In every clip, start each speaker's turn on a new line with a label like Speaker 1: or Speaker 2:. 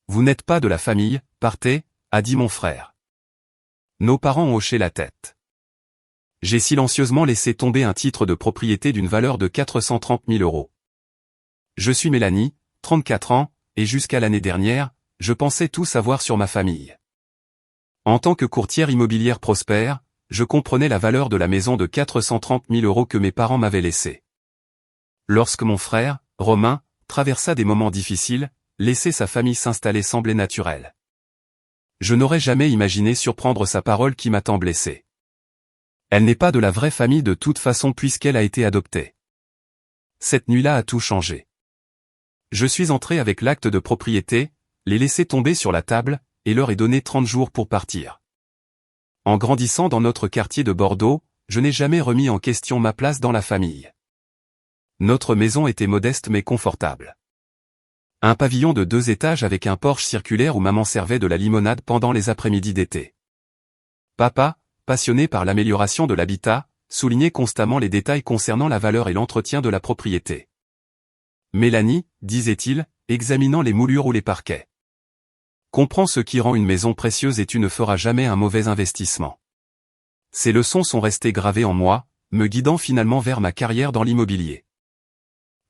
Speaker 1: Vous n'êtes pas de la famille, partez, a dit mon frère. Nos parents ont hoché la tête. J'ai silencieusement laissé tomber un titre de propriété d'une valeur de 430 000 €. Je suis Mélanie, 34 ans, et jusqu'à l'année dernière, je pensais tout savoir sur ma famille. En tant que courtière immobilière prospère, je comprenais la valeur de la maison de 430 000 € que mes parents m'avaient laissée. Lorsque mon frère, Romain, traversa des moments difficiles, laisser sa famille s'installer semblait naturel. Je n'aurais jamais imaginé surprendre sa parole qui m'a tant blessé. Elle n'est pas de la vraie famille de toute façon puisqu'elle a été adoptée. Cette nuit-là a tout changé. Je suis entré avec l'acte de propriété, les laissé tomber sur la table, et leur ai donné 30 jours pour partir. En grandissant dans notre quartier de Bordeaux, je n'ai jamais remis en question ma place dans la famille. Notre maison était modeste mais confortable. Un pavillon de 2 étages avec un porche circulaire où maman servait de la limonade pendant les après-midi d'été. Papa, passionné par l'amélioration de l'habitat, soulignait constamment les détails concernant la valeur et l'entretien de la propriété. Mélanie, disait-il, examinant les moulures ou les parquets. Comprends ce qui rend une maison précieuse et tu ne feras jamais un mauvais investissement. Ces leçons sont restées gravées en moi, me guidant finalement vers ma carrière dans l'immobilier.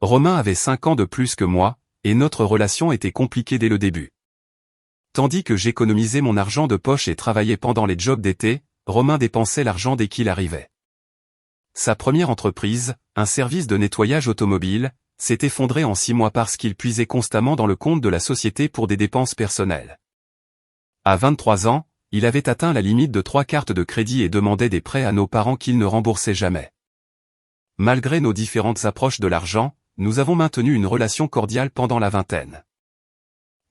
Speaker 1: Romain avait 5 ans de plus que moi, et notre relation était compliquée dès le début. Tandis que j'économisais mon argent de poche et travaillais pendant les jobs d'été, Romain dépensait l'argent dès qu'il arrivait. Sa première entreprise, un service de nettoyage automobile, s'est effondré en 6 mois parce qu'il puisait constamment dans le compte de la société pour des dépenses personnelles. À 23 ans, il avait atteint la limite de 3 cartes de crédit et demandait des prêts à nos parents qu'il ne remboursait jamais. Malgré nos différentes approches de l'argent, nous avons maintenu une relation cordiale pendant la vingtaine.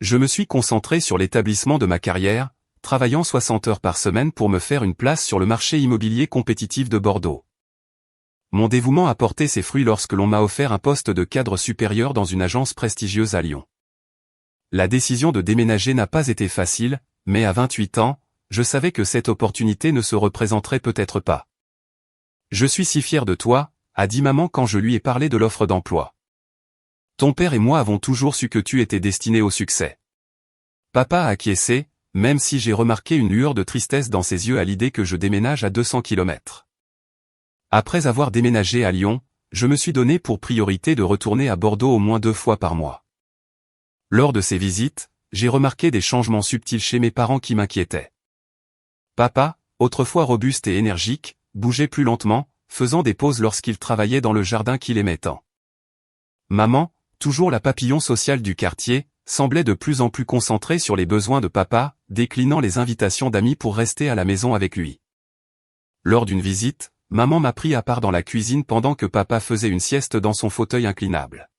Speaker 1: Je me suis concentré sur l'établissement de ma carrière, travaillant 60 heures par semaine pour me faire une place sur le marché immobilier compétitif de Bordeaux. Mon dévouement a porté ses fruits lorsque l'on m'a offert un poste de cadre supérieur dans une agence prestigieuse à Lyon. La décision de déménager n'a pas été facile, mais à 28 ans, je savais que cette opportunité ne se représenterait peut-être pas. Je suis si fier de toi, a dit maman quand je lui ai parlé de l'offre d'emploi. Ton père et moi avons toujours su que tu étais destiné au succès. Papa a acquiescé, même si j'ai remarqué une lueur de tristesse dans ses yeux à l'idée que je déménage à 200 km. Après avoir déménagé à Lyon, je me suis donné pour priorité de retourner à Bordeaux au moins 2 fois par mois. Lors de ces visites, j'ai remarqué des changements subtils chez mes parents qui m'inquiétaient. Papa, autrefois robuste et énergique, bougeait plus lentement, faisant des pauses lorsqu'il travaillait dans le jardin qu'il aimait tant. Maman, toujours la papillon sociale du quartier, semblait de plus en plus concentrée sur les besoins de papa, déclinant les invitations d'amis pour rester à la maison avec lui. Lors d'une visite, maman m'a pris à part dans la cuisine pendant que papa faisait une sieste dans son fauteuil inclinable.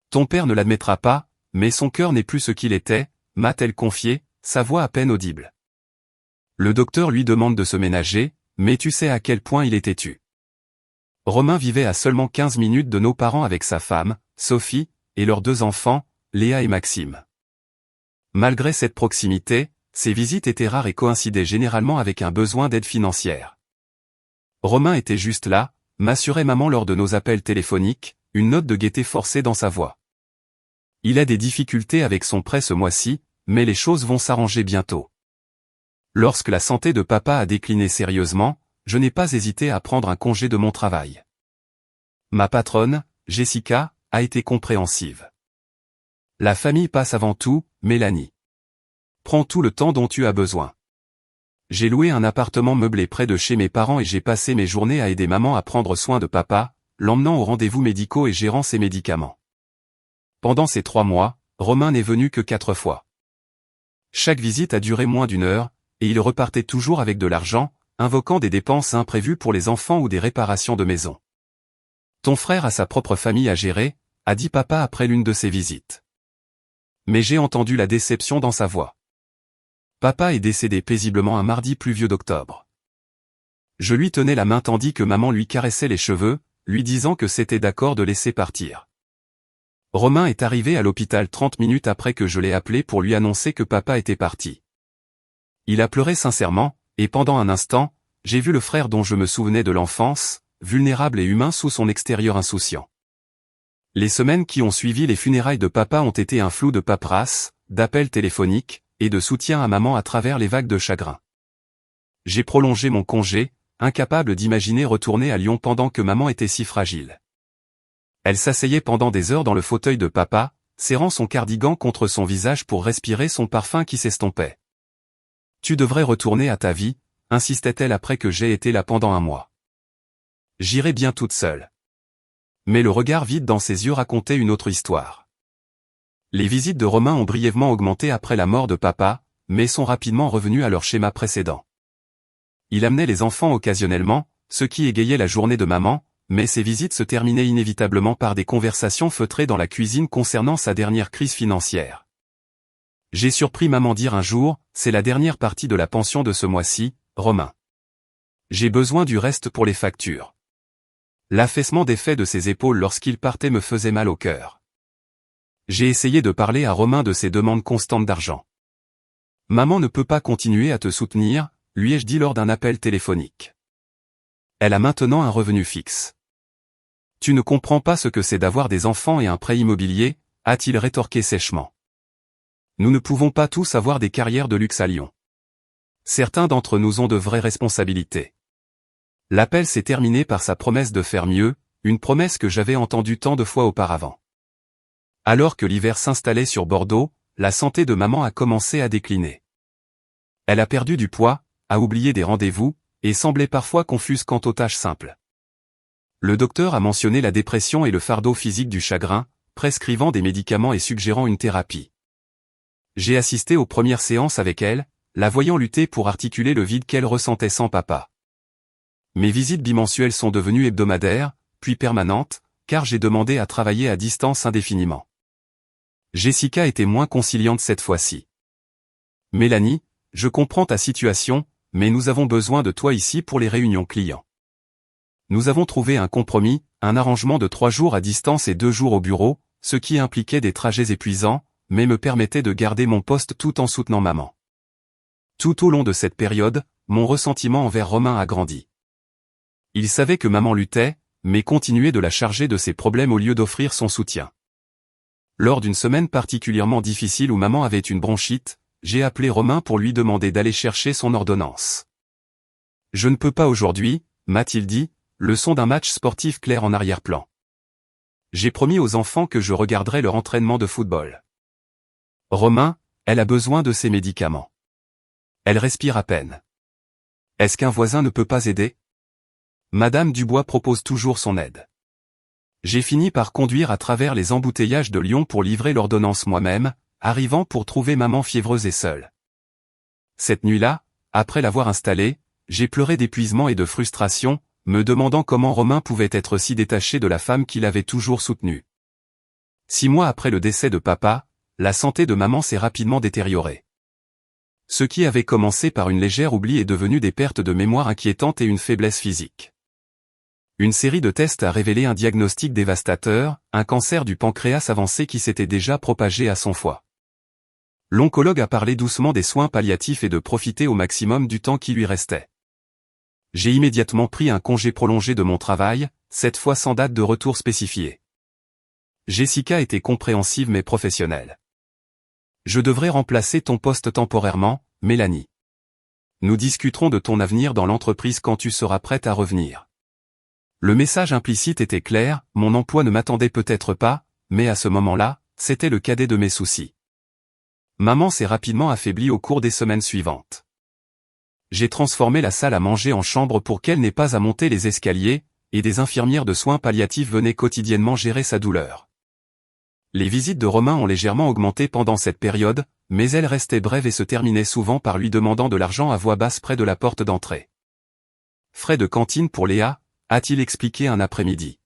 Speaker 1: Ton père ne l'admettra pas, mais son cœur n'est plus ce qu'il était, m'a-t-elle confié, sa voix à peine audible. Le docteur lui demande de se ménager, mais tu sais à quel point il est têtu. Romain vivait à seulement 15 minutes de nos parents avec sa femme, Sophie, et leurs 2 enfants, Léa et Maxime. Malgré cette proximité, ces visites étaient rares et coïncidaient généralement avec un besoin d'aide financière. Romain était juste là, m'assurait maman lors de nos appels téléphoniques, une note de gaieté forcée dans sa voix. Il a des difficultés avec son prêt ce mois-ci, mais les choses vont s'arranger bientôt. Lorsque la santé de papa a décliné sérieusement, je n'ai pas hésité à prendre un congé de mon travail. Ma patronne, Jessica, a été compréhensive. La famille passe avant tout, Mélanie. Prends tout le temps dont tu as besoin. J'ai loué un appartement meublé près de chez mes parents et j'ai passé mes journées à aider maman à prendre soin de papa, l'emmenant aux rendez-vous médicaux et gérant ses médicaments. Pendant ces 3 mois, Romain n'est venu que 4 fois. Chaque visite a duré moins d'1 heure, et il repartait toujours avec de l'argent, invoquant des dépenses imprévues pour les enfants ou des réparations de maison. Ton frère a sa propre famille à gérer, a dit papa après l'une de ses visites. Mais j'ai entendu la déception dans sa voix. Papa est décédé paisiblement un mardi pluvieux d'octobre. Je lui tenais la main tandis que maman lui caressait les cheveux, lui disant que c'était d'accord de laisser partir. Romain est arrivé à l'hôpital 30 minutes après que je l'ai appelé pour lui annoncer que papa était parti. Il a pleuré sincèrement, et pendant un instant, j'ai vu le frère dont je me souvenais de l'enfance, vulnérable et humain sous son extérieur insouciant. Les semaines qui ont suivi les funérailles de papa ont été un flou de paperasse, d'appels téléphoniques, et de soutien à maman à travers les vagues de chagrin. J'ai prolongé mon congé, incapable d'imaginer retourner à Lyon pendant que maman était si fragile. Elle s'asseyait pendant des heures dans le fauteuil de papa, serrant son cardigan contre son visage pour respirer son parfum qui s'estompait. « Tu devrais retourner à ta vie », insistait-elle après que j'ai été là pendant un mois. « J'irai bien toute seule. » Mais le regard vide dans ses yeux racontait une autre histoire. Les visites de Romain ont brièvement augmenté après la mort de papa, mais sont rapidement revenus à leur schéma précédent. Il amenait les enfants occasionnellement, ce qui égayait la journée de maman, mais ces visites se terminaient inévitablement par des conversations feutrées dans la cuisine concernant sa dernière crise financière. J'ai surpris maman dire un jour, « C'est la dernière partie de la pension de ce mois-ci, Romain. J'ai besoin du reste pour les factures. » L'affaissement d'effet de ses épaules lorsqu'il partait me faisait mal au cœur. J'ai essayé de parler à Romain de ses demandes constantes d'argent. « Maman ne peut pas continuer à te soutenir », lui ai-je dit lors d'un appel téléphonique. Elle a maintenant un revenu fixe. Tu ne comprends pas ce que c'est d'avoir des enfants et un prêt immobilier, a-t-il rétorqué sèchement. Nous ne pouvons pas tous avoir des carrières de luxe à Lyon. Certains d'entre nous ont de vraies responsabilités. L'appel s'est terminé par sa promesse de faire mieux, une promesse que j'avais entendue tant de fois auparavant. Alors que l'hiver s'installait sur Bordeaux, la santé de maman a commencé à décliner. Elle a perdu du poids, a oublié des rendez-vous, et semblait parfois confuse quant aux tâches simples. Le docteur a mentionné la dépression et le fardeau physique du chagrin, prescrivant des médicaments et suggérant une thérapie. J'ai assisté aux premières séances avec elle, la voyant lutter pour articuler le vide qu'elle ressentait sans papa. Mes visites bimensuelles sont devenues hebdomadaires, puis permanentes, car j'ai demandé à travailler à distance indéfiniment. Jessica était moins conciliante cette fois-ci. Mélanie, je comprends ta situation, mais nous avons besoin de toi ici pour les réunions clients. Nous avons trouvé un compromis, un arrangement de 3 jours à distance et 2 jours au bureau, ce qui impliquait des trajets épuisants, mais me permettait de garder mon poste tout en soutenant maman. Tout au long de cette période, mon ressentiment envers Romain a grandi. Il savait que maman luttait, mais continuait de la charger de ses problèmes au lieu d'offrir son soutien. Lors d'une semaine particulièrement difficile où maman avait une bronchite, j'ai appelé Romain pour lui demander d'aller chercher son ordonnance. « Je ne peux pas aujourd'hui », m'a-t-il dit, le son d'un match sportif clair en arrière-plan. J'ai promis aux enfants que je regarderais leur entraînement de football. Romain, elle a besoin de ses médicaments. Elle respire à peine. Est-ce qu'un voisin ne peut pas aider ? Madame Dubois propose toujours son aide. J'ai fini par conduire à travers les embouteillages de Lyon pour livrer l'ordonnance moi-même, arrivant pour trouver maman fiévreuse et seule. Cette nuit-là, après l'avoir installée, j'ai pleuré d'épuisement et de frustration, me demandant comment Romain pouvait être si détaché de la femme qu'il avait toujours soutenue. 6 mois après le décès de papa, la santé de maman s'est rapidement détériorée. Ce qui avait commencé par une légère oubli est devenu des pertes de mémoire inquiétantes et une faiblesse physique. Une série de tests a révélé un diagnostic dévastateur, un cancer du pancréas avancé qui s'était déjà propagé à son foie. L'oncologue a parlé doucement des soins palliatifs et de profiter au maximum du temps qui lui restait. J'ai immédiatement pris un congé prolongé de mon travail, cette fois sans date de retour spécifiée. Jessica était compréhensive mais professionnelle. Je devrais remplacer ton poste temporairement, Mélanie. Nous discuterons de ton avenir dans l'entreprise quand tu seras prête à revenir. Le message implicite était clair, mon emploi ne m'attendait peut-être pas, mais à ce moment-là, c'était le cadet de mes soucis. Maman s'est rapidement affaiblie au cours des semaines suivantes. J'ai transformé la salle à manger en chambre pour qu'elle n'ait pas à monter les escaliers, et des infirmières de soins palliatifs venaient quotidiennement gérer sa douleur. Les visites de Romain ont légèrement augmenté pendant cette période, mais elles restaient brèves et se terminaient souvent par lui demandant de l'argent à voix basse près de la porte d'entrée. Frais de cantine pour Léa, a-t-il expliqué un après-midi.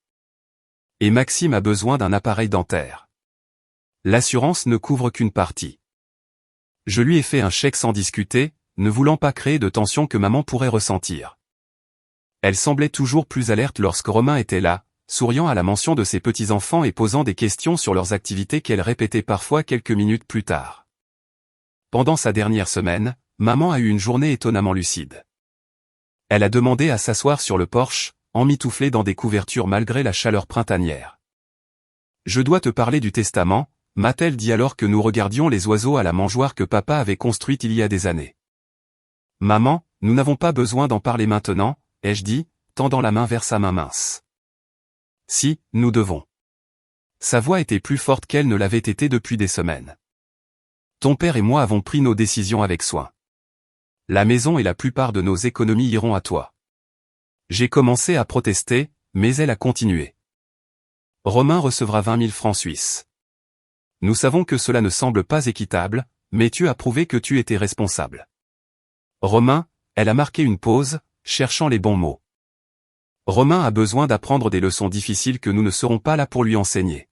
Speaker 1: Et Maxime a besoin d'un appareil dentaire. L'assurance ne couvre qu'une partie. Je lui ai fait un chèque sans discuter, ne voulant pas créer de tension que maman pourrait ressentir. Elle semblait toujours plus alerte lorsque Romain était là, souriant à la mention de ses petits-enfants et posant des questions sur leurs activités qu'elle répétait parfois quelques minutes plus tard. Pendant sa dernière semaine, maman a eu une journée étonnamment lucide. Elle a demandé à s'asseoir sur le porche, emmitouflée dans des couvertures malgré la chaleur printanière. « Je dois te parler du testament », m'a-t-elle dit alors que nous regardions les oiseaux à la mangeoire que papa avait construite il y a des années. Maman, nous n'avons pas besoin d'en parler maintenant, ai-je dit, tendant la main vers sa main mince. Si, nous devons. Sa voix était plus forte qu'elle ne l'avait été depuis des semaines. Ton père et moi avons pris nos décisions avec soin. La maison et la plupart de nos économies iront à toi. J'ai commencé à protester, mais elle a continué. Romain recevra 20 000 francs suisses. Nous savons que cela ne semble pas équitable, mais tu as prouvé que tu étais responsable. Romain, elle a marqué une pause, cherchant les bons mots. Romain a besoin d'apprendre des leçons difficiles que nous ne serons pas là pour lui enseigner.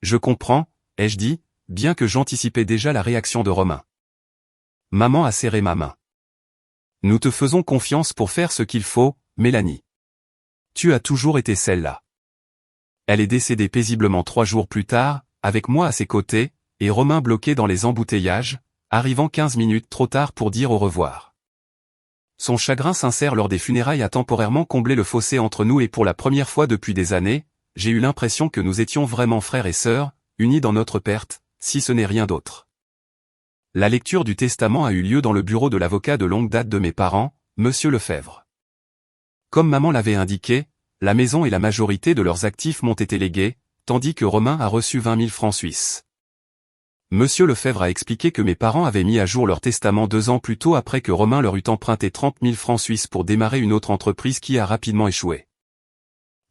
Speaker 1: Je comprends, ai-je dit, bien que j'anticipais déjà la réaction de Romain. Maman a serré ma main. Nous te faisons confiance pour faire ce qu'il faut, Mélanie. Tu as toujours été celle-là. Elle est décédée paisiblement 3 jours plus tard, avec moi à ses côtés, et Romain bloqué dans les embouteillages, arrivant 15 minutes trop tard pour dire au revoir. Son chagrin sincère lors des funérailles a temporairement comblé le fossé entre nous et pour la première fois depuis des années, j'ai eu l'impression que nous étions vraiment frères et sœurs, unis dans notre perte, si ce n'est rien d'autre. La lecture du testament a eu lieu dans le bureau de l'avocat de longue date de mes parents, Monsieur Lefebvre. Comme maman l'avait indiqué, la maison et la majorité de leurs actifs m'ont été légués, tandis que Romain a reçu 20 000 francs suisses. Monsieur Lefebvre a expliqué que mes parents avaient mis à jour leur testament 2 ans plus tôt après que Romain leur eut emprunté 30 000 francs suisses pour démarrer une autre entreprise qui a rapidement échoué.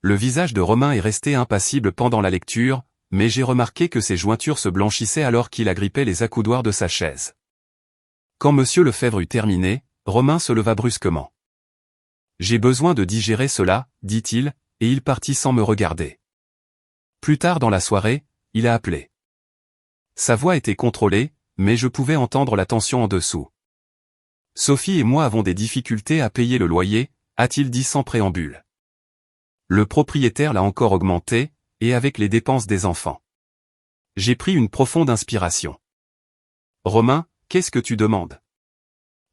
Speaker 1: Le visage de Romain est resté impassible pendant la lecture, mais j'ai remarqué que ses jointures se blanchissaient alors qu'il agrippait les accoudoirs de sa chaise. Quand Monsieur Lefebvre eut terminé, Romain se leva brusquement. « J'ai besoin de digérer cela, dit-il, et il partit sans me regarder. Plus tard dans la soirée, il a appelé. Sa voix était contrôlée, mais je pouvais entendre la tension en dessous. « Sophie et moi avons des difficultés à payer le loyer, a-t-il dit sans préambule. Le propriétaire l'a encore augmenté, et avec les dépenses des enfants. J'ai pris une profonde inspiration. Romain, qu'est-ce que tu demandes?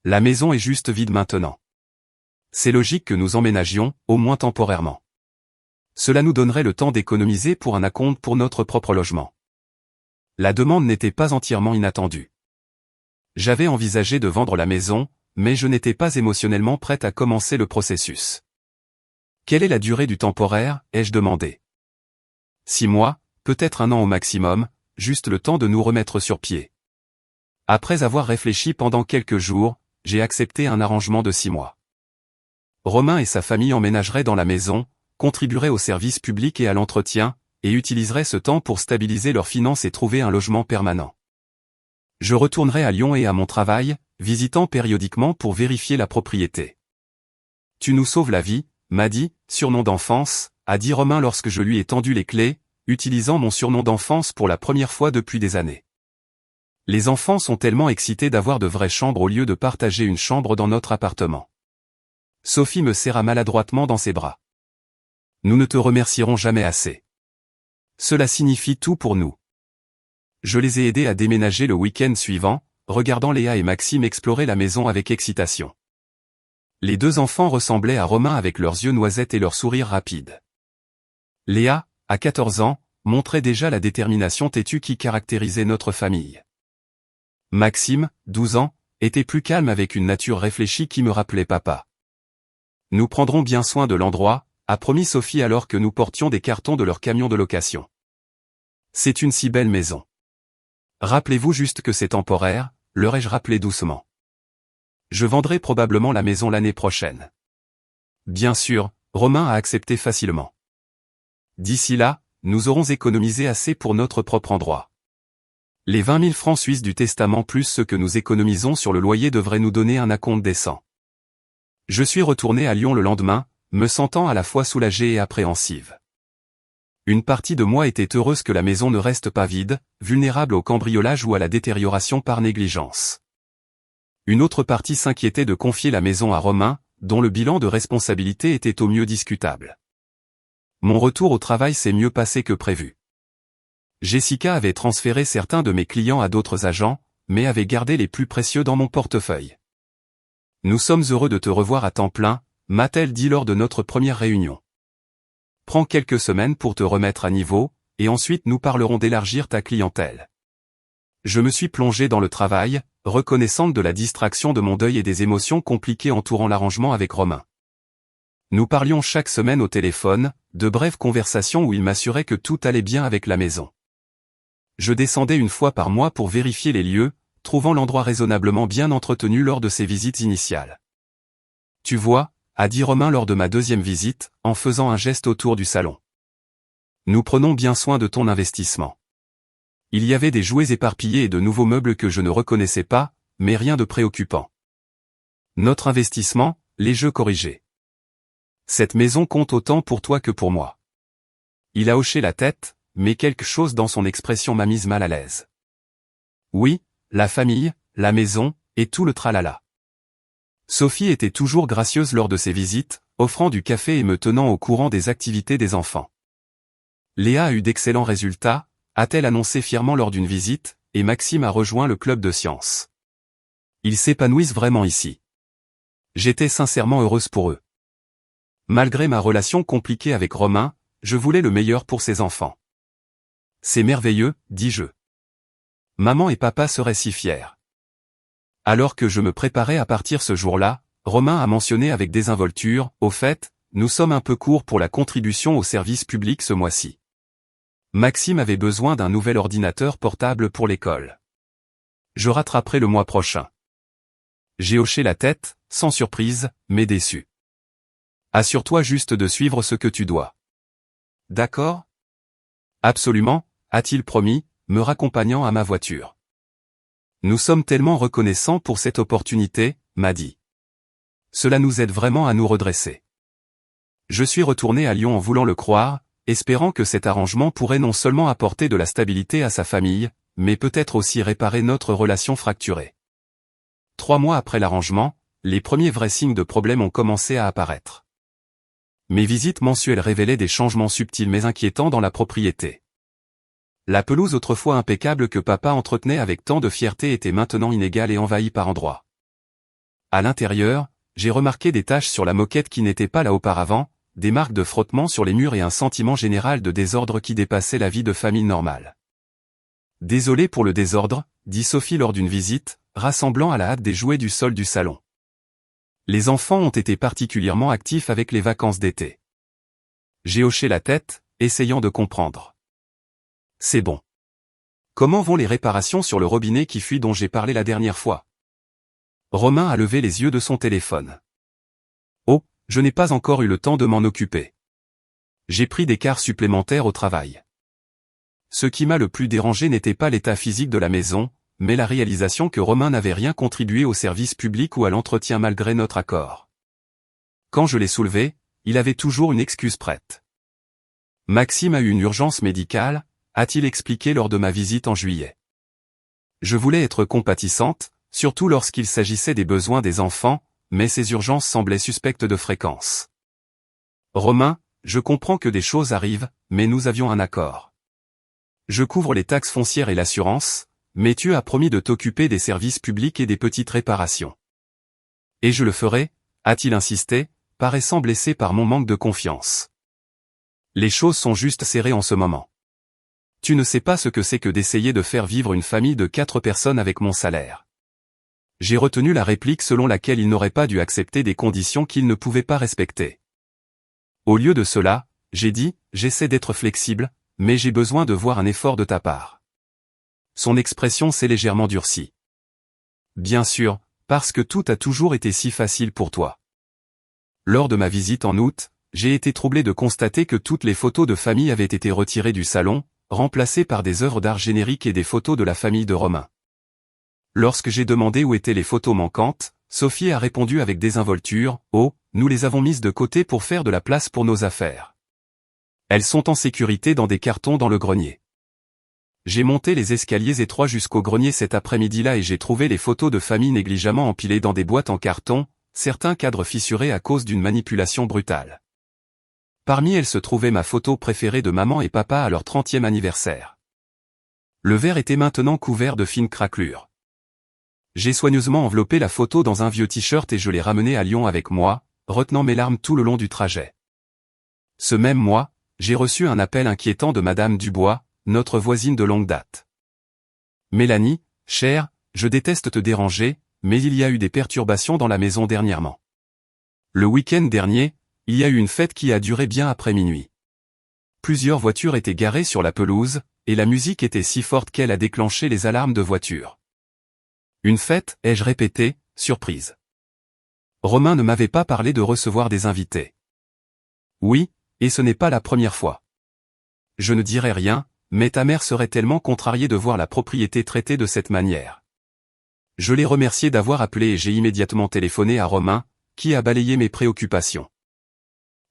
Speaker 1: La maison est juste vide maintenant. C'est logique que nous emménagions, au moins temporairement. Cela nous donnerait le temps d'économiser pour un acompte pour notre propre logement. La demande n'était pas entièrement inattendue. J'avais envisagé de vendre la maison, mais je n'étais pas émotionnellement prête à commencer le processus. Quelle est la durée du temporaire, ai-je demandé. 6 mois, peut-être 1 an au maximum, juste le temps de nous remettre sur pied. Après avoir réfléchi pendant quelques jours, j'ai accepté un arrangement de 6 mois. Romain et sa famille emménageraient dans la maison, contribueraient aux services publics et à l'entretien, et utiliseraient ce temps pour stabiliser leurs finances et trouver un logement permanent. Je retournerai à Lyon et à mon travail, visitant périodiquement pour vérifier la propriété. Tu nous sauves la vie, m'a dit, surnom d'enfance, a dit Romain lorsque je lui ai tendu les clés, utilisant mon surnom d'enfance pour la première fois depuis des années. Les enfants sont tellement excités d'avoir de vraies chambres au lieu de partager une chambre dans notre appartement. Sophie me serra maladroitement dans ses bras. Nous ne te remercierons jamais assez. Cela signifie tout pour nous. Je les ai aidés à déménager le week-end suivant, regardant Léa et Maxime explorer la maison avec excitation. Les 2 enfants ressemblaient à Romain avec leurs yeux noisettes et leur sourire rapide. Léa, à 14 ans, montrait déjà la détermination têtue qui caractérisait notre famille. Maxime, 12 ans, était plus calme avec une nature réfléchie qui me rappelait papa. Nous prendrons bien soin de l'endroit, a promis Sophie alors que nous portions des cartons de leur camion de location. C'est une si belle maison. Rappelez-vous juste que c'est temporaire, leur ai-je rappelé doucement. Je vendrai probablement la maison l'année prochaine. Bien sûr, Romain a accepté facilement. D'ici là, nous aurons économisé assez pour notre propre endroit. Les 20 000 francs suisses du testament plus ce que nous économisons sur le loyer devraient nous donner un acompte décent. Je suis retourné à Lyon le lendemain, me sentant à la fois soulagée et appréhensive. Une partie de moi était heureuse que la maison ne reste pas vide, vulnérable au cambriolage ou à la détérioration par négligence. Une autre partie s'inquiétait de confier la maison à Romain, dont le bilan de responsabilité était au mieux discutable. Mon retour au travail s'est mieux passé que prévu. Jessica avait transféré certains de mes clients à d'autres agents, mais avait gardé les plus précieux dans mon portefeuille. Nous sommes heureux de te revoir à temps plein, m'a-t-elle dit lors de notre première réunion. Prends quelques semaines pour te remettre à niveau, et ensuite nous parlerons d'élargir ta clientèle. Je me suis plongé dans le travail, reconnaissante de la distraction de mon deuil et des émotions compliquées entourant l'arrangement avec Romain. Nous parlions chaque semaine au téléphone, de brèves conversations où il m'assurait que tout allait bien avec la maison. Je descendais une fois par mois pour vérifier les lieux, trouvant l'endroit raisonnablement bien entretenu lors de ses visites initiales. Tu vois, a dit Romain lors de ma deuxième visite, en faisant un geste autour du salon. Nous prenons bien soin de ton investissement. Il y avait des jouets éparpillés et de nouveaux meubles que je ne reconnaissais pas, mais rien de préoccupant. Notre investissement, les jeux corrigés. Cette maison compte autant pour toi que pour moi. Il a hoché la tête, mais quelque chose dans son expression m'a mise mal à l'aise. Oui, la famille, la maison, et tout le tralala. Sophie était toujours gracieuse lors de ses visites, offrant du café et me tenant au courant des activités des enfants. Léa a eu d'excellents résultats, a-t-elle annoncé fièrement lors d'une visite, et Maxime a rejoint le club de sciences. Ils s'épanouissent vraiment ici. J'étais sincèrement heureuse pour eux. Malgré ma relation compliquée avec Romain, je voulais le meilleur pour ses enfants. C'est merveilleux, dis-je. Maman et papa seraient si fiers. Alors que je me préparais à partir ce jour-là, Romain a mentionné avec désinvolture, au fait, nous sommes un peu courts pour la contribution au service public ce mois-ci. Maxime avait besoin d'un nouvel ordinateur portable pour l'école. Je rattraperai le mois prochain. J'ai hoché la tête, sans surprise, mais déçu. Assure-toi juste de suivre ce que tu dois. D'accord ? Absolument, a-t-il promis, me raccompagnant à ma voiture. Nous sommes tellement reconnaissants pour cette opportunité, m'a dit. Cela nous aide vraiment à nous redresser. Je suis retourné à Lyon en voulant le croire, espérant que cet arrangement pourrait non seulement apporter de la stabilité à sa famille, mais peut-être aussi réparer notre relation fracturée. 3 mois après l'arrangement, les premiers vrais signes de problème ont commencé à apparaître. Mes visites mensuelles révélaient des changements subtils mais inquiétants dans la propriété. La pelouse autrefois impeccable que papa entretenait avec tant de fierté était maintenant inégale et envahie par endroits. À l'intérieur, j'ai remarqué des taches sur la moquette qui n'étaient pas là auparavant, des marques de frottement sur les murs et un sentiment général de désordre qui dépassait la vie de famille normale. Désolé pour le désordre, dit Sophie lors d'une visite, rassemblant à la hâte des jouets du sol du salon. Les enfants ont été particulièrement actifs avec les vacances d'été. J'ai hoché la tête, essayant de comprendre. C'est bon. Comment vont les réparations sur le robinet qui fuit dont j'ai parlé la dernière fois ? Romain a levé les yeux de son téléphone. Oh, je n'ai pas encore eu le temps de m'en occuper. J'ai pris des quarts supplémentaires au travail. Ce qui m'a le plus dérangé n'était pas l'état physique de la maison, mais la réalisation que Romain n'avait rien contribué au service public ou à l'entretien malgré notre accord. Quand je l'ai soulevé, il avait toujours une excuse prête. Maxime a eu une urgence médicale, a-t-il expliqué lors de ma visite en juillet. Je voulais être compatissante, surtout lorsqu'il s'agissait des besoins des enfants, mais ces urgences semblaient suspectes de fréquence. Romain, je comprends que des choses arrivent, mais nous avions un accord. Je couvre les taxes foncières et l'assurance, mais tu as promis de t'occuper des services publics et des petites réparations. Et je le ferai, a-t-il insisté, paraissant blessé par mon manque de confiance. Les choses sont juste serrées en ce moment. Tu ne sais pas ce que c'est que d'essayer de faire vivre une famille de 4 personnes avec mon salaire. J'ai retenu la réplique selon laquelle il n'aurait pas dû accepter des conditions qu'il ne pouvait pas respecter. Au lieu de cela, j'ai dit, j'essaie d'être flexible, mais j'ai besoin de voir un effort de ta part. Son expression s'est légèrement durcie. Bien sûr, parce que tout a toujours été si facile pour toi. Lors de ma visite en août, j'ai été troublé de constater que toutes les photos de famille avaient été retirées du salon, remplacées par des œuvres d'art génériques et des photos de la famille de Romain. Lorsque j'ai demandé où étaient les photos manquantes, Sophie a répondu avec désinvolture, « Oh, nous les avons mises de côté pour faire de la place pour nos affaires. Elles sont en sécurité dans des cartons dans le grenier. » J'ai monté les escaliers étroits jusqu'au grenier cet après-midi-là et j'ai trouvé les photos de famille négligemment empilées dans des boîtes en carton, certains cadres fissurés à cause d'une manipulation brutale. Parmi elles se trouvait ma photo préférée de maman et papa à leur 30e anniversaire. Le verre était maintenant couvert de fines craquelures. J'ai soigneusement enveloppé la photo dans un vieux t-shirt et je l'ai ramené à Lyon avec moi, retenant mes larmes tout le long du trajet. Ce même mois, j'ai reçu un appel inquiétant de Madame Dubois, notre voisine de longue date. Mélanie, chère, je déteste te déranger, mais il y a eu des perturbations dans la maison dernièrement. Le week-end dernier, il y a eu une fête qui a duré bien après minuit. Plusieurs voitures étaient garées sur la pelouse, et la musique était si forte qu'elle a déclenché les alarmes de voiture. Une fête, ai-je répété, surprise. Romain ne m'avait pas parlé de recevoir des invités. Oui, et ce n'est pas la première fois. Je ne dirai rien, mais ta mère serait tellement contrariée de voir la propriété traitée de cette manière. Je l'ai remercié d'avoir appelé et j'ai immédiatement téléphoné à Romain, qui a balayé mes préoccupations.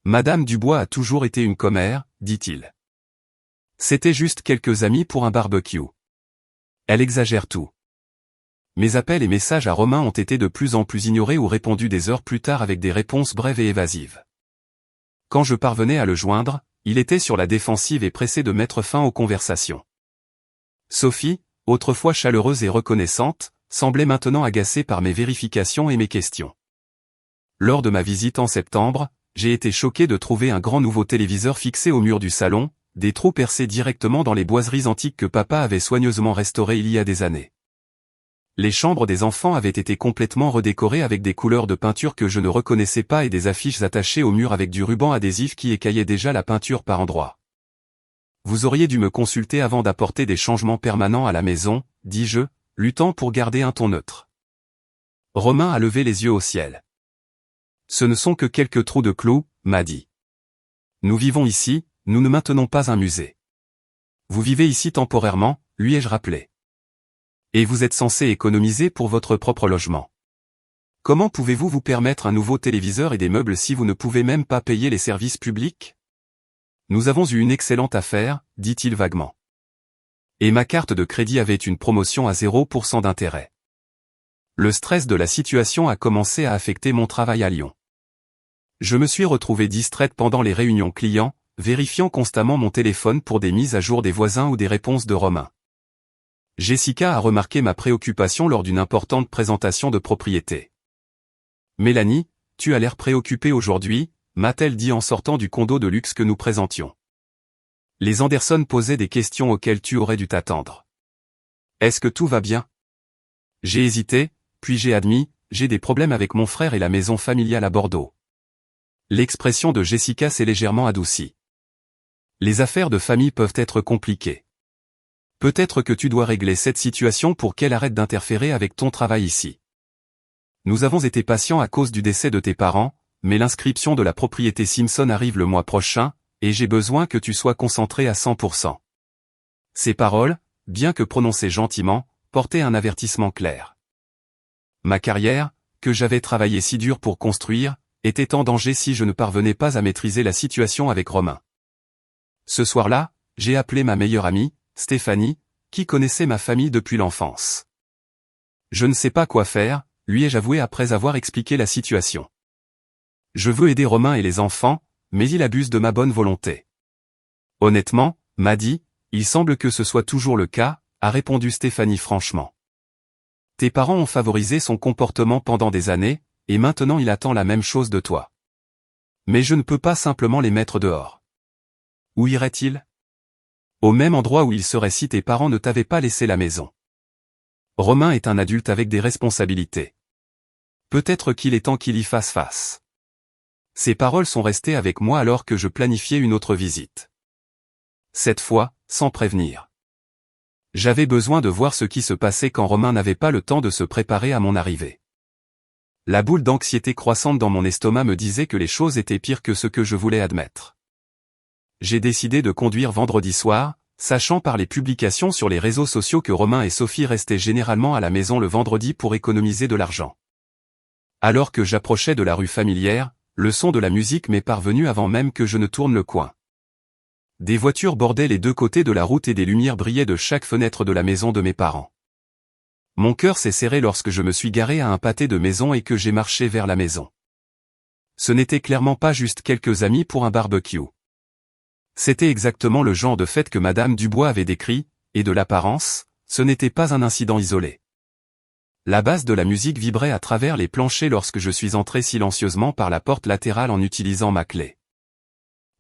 Speaker 1: Madame Dubois a toujours été une commère, dit-il. C'était juste quelques amis pour un barbecue. Elle exagère tout. Mes appels et messages à Romain ont été de plus en plus ignorés ou répondus des heures plus tard avec des réponses brèves et évasives. Quand je parvenais à le joindre, il était sur la défensive et pressé de mettre fin aux conversations. Sophie, autrefois chaleureuse et reconnaissante, semblait maintenant agacée par mes vérifications et mes questions. Lors de ma visite en septembre, j'ai été choqué de trouver un grand nouveau téléviseur fixé au mur du salon, des trous percés directement dans les boiseries antiques que papa avait soigneusement restaurées il y a des années. Les chambres des enfants avaient été complètement redécorées avec des couleurs de peinture que je ne reconnaissais pas et des affiches attachées au mur avec du ruban adhésif qui écaillait déjà la peinture par endroits. Vous auriez dû me consulter avant d'apporter des changements permanents à la maison, dis-je, luttant pour garder un ton neutre. Romain a levé les yeux au ciel. Ce ne sont que quelques trous de clous, m'a dit. Nous vivons ici, nous ne maintenons pas un musée. Vous vivez ici temporairement, lui ai-je rappelé. Et vous êtes censé économiser pour votre propre logement. Comment pouvez-vous vous permettre un nouveau téléviseur et des meubles si vous ne pouvez même pas payer les services publics? Nous avons eu une excellente affaire, dit-il vaguement. Et ma carte de crédit avait une promotion à 0% d'intérêt. Le stress de la situation a commencé à affecter mon travail à Lyon. Je me suis retrouvé distraite pendant les réunions clients, vérifiant constamment mon téléphone pour des mises à jour des voisins ou des réponses de Romain. Jessica a remarqué ma préoccupation lors d'une importante présentation de propriété. « Mélanie, tu as l'air préoccupée aujourd'hui », m'a-t-elle dit en sortant du condo de luxe que nous présentions. Les Anderson posaient des questions auxquelles tu aurais dû t'attendre. « Est-ce que tout va bien ?» J'ai hésité, puis j'ai admis, j'ai des problèmes avec mon frère et la maison familiale à Bordeaux. L'expression de Jessica s'est légèrement adoucie. Les affaires de famille peuvent être compliquées. Peut-être que tu dois régler cette situation pour qu'elle arrête d'interférer avec ton travail ici. Nous avons été patients à cause du décès de tes parents, mais l'inscription de la propriété Simpson arrive le mois prochain, et j'ai besoin que tu sois concentré à 100%. Ces paroles, bien que prononcées gentiment, portaient un avertissement clair. Ma carrière, que j'avais travaillé si dur pour construire, était en danger si je ne parvenais pas à maîtriser la situation avec Romain. Ce soir-là, j'ai appelé ma meilleure amie, Stéphanie, qui connaissait ma famille depuis l'enfance. Je ne sais pas quoi faire, lui ai-je avoué après avoir expliqué la situation. Je veux aider Romain et les enfants, mais il abuse de ma bonne volonté. Honnêtement, m'a dit, il semble que ce soit toujours le cas, a répondu Stéphanie franchement. Tes parents ont favorisé son comportement pendant des années, et maintenant il attend la même chose de toi. Mais je ne peux pas simplement les mettre dehors. Où irait-il ? Au même endroit où il serait si tes parents ne t'avaient pas laissé la maison. Romain est un adulte avec des responsabilités. Peut-être qu'il est temps qu'il y fasse face. Ces paroles sont restées avec moi alors que je planifiais une autre visite. Cette fois, sans prévenir. J'avais besoin de voir ce qui se passait quand Romain n'avait pas le temps de se préparer à mon arrivée. La boule d'anxiété croissante dans mon estomac me disait que les choses étaient pires que ce que je voulais admettre. J'ai décidé de conduire vendredi soir, sachant par les publications sur les réseaux sociaux que Romain et Sophie restaient généralement à la maison le vendredi pour économiser de l'argent. Alors que j'approchais de la rue familière, le son de la musique m'est parvenu avant même que je ne tourne le coin. Des voitures bordaient les deux côtés de la route et des lumières brillaient de chaque fenêtre de la maison de mes parents. Mon cœur s'est serré lorsque je me suis garé à un pâté de maison et que j'ai marché vers la maison. Ce n'était clairement pas juste quelques amis pour un barbecue. C'était exactement le genre de fête que Madame Dubois avait décrit, et de l'apparence, ce n'était pas un incident isolé. La basse de la musique vibrait à travers les planchers lorsque je suis entré silencieusement par la porte latérale en utilisant ma clé.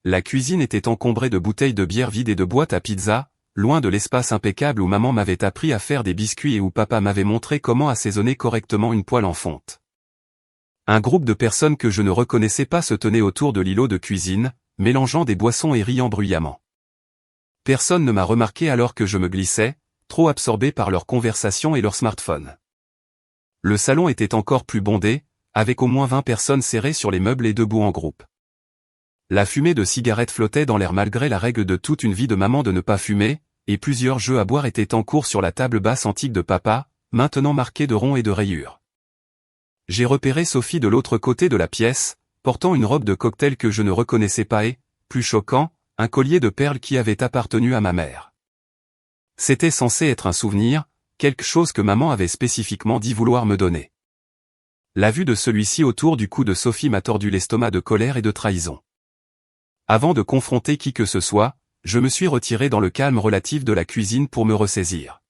Speaker 1: La cuisine était encombrée de bouteilles de bière vides et de boîtes à pizza, loin de l'espace impeccable où maman m'avait appris à faire des biscuits et où papa m'avait montré comment assaisonner correctement une poêle en fonte. Un groupe de personnes que je ne reconnaissais pas se tenait autour de l'îlot de cuisine, mélangeant des boissons et riant bruyamment. Personne ne m'a remarqué alors que je me glissais, trop absorbé par leur conversation et leur smartphone. Le salon était encore plus bondé, avec au moins 20 personnes serrées sur les meubles et debout en groupe. La fumée de cigarettes flottait dans l'air malgré la règle de toute une vie de maman de ne pas fumer, et plusieurs jeux à boire étaient en cours sur la table basse antique de papa, maintenant marquée de ronds et de rayures. J'ai repéré Sophie de l'autre côté de la pièce, portant une robe de cocktail que je ne reconnaissais pas et, plus choquant, un collier de perles qui avait appartenu à ma mère. C'était censé être un souvenir, quelque chose que maman avait spécifiquement dit vouloir me donner. La vue de celui-ci autour du cou de Sophie m'a tordu l'estomac de colère et de trahison. Avant de confronter qui que ce soit, je me suis retiré dans le calme relatif de la cuisine pour me ressaisir.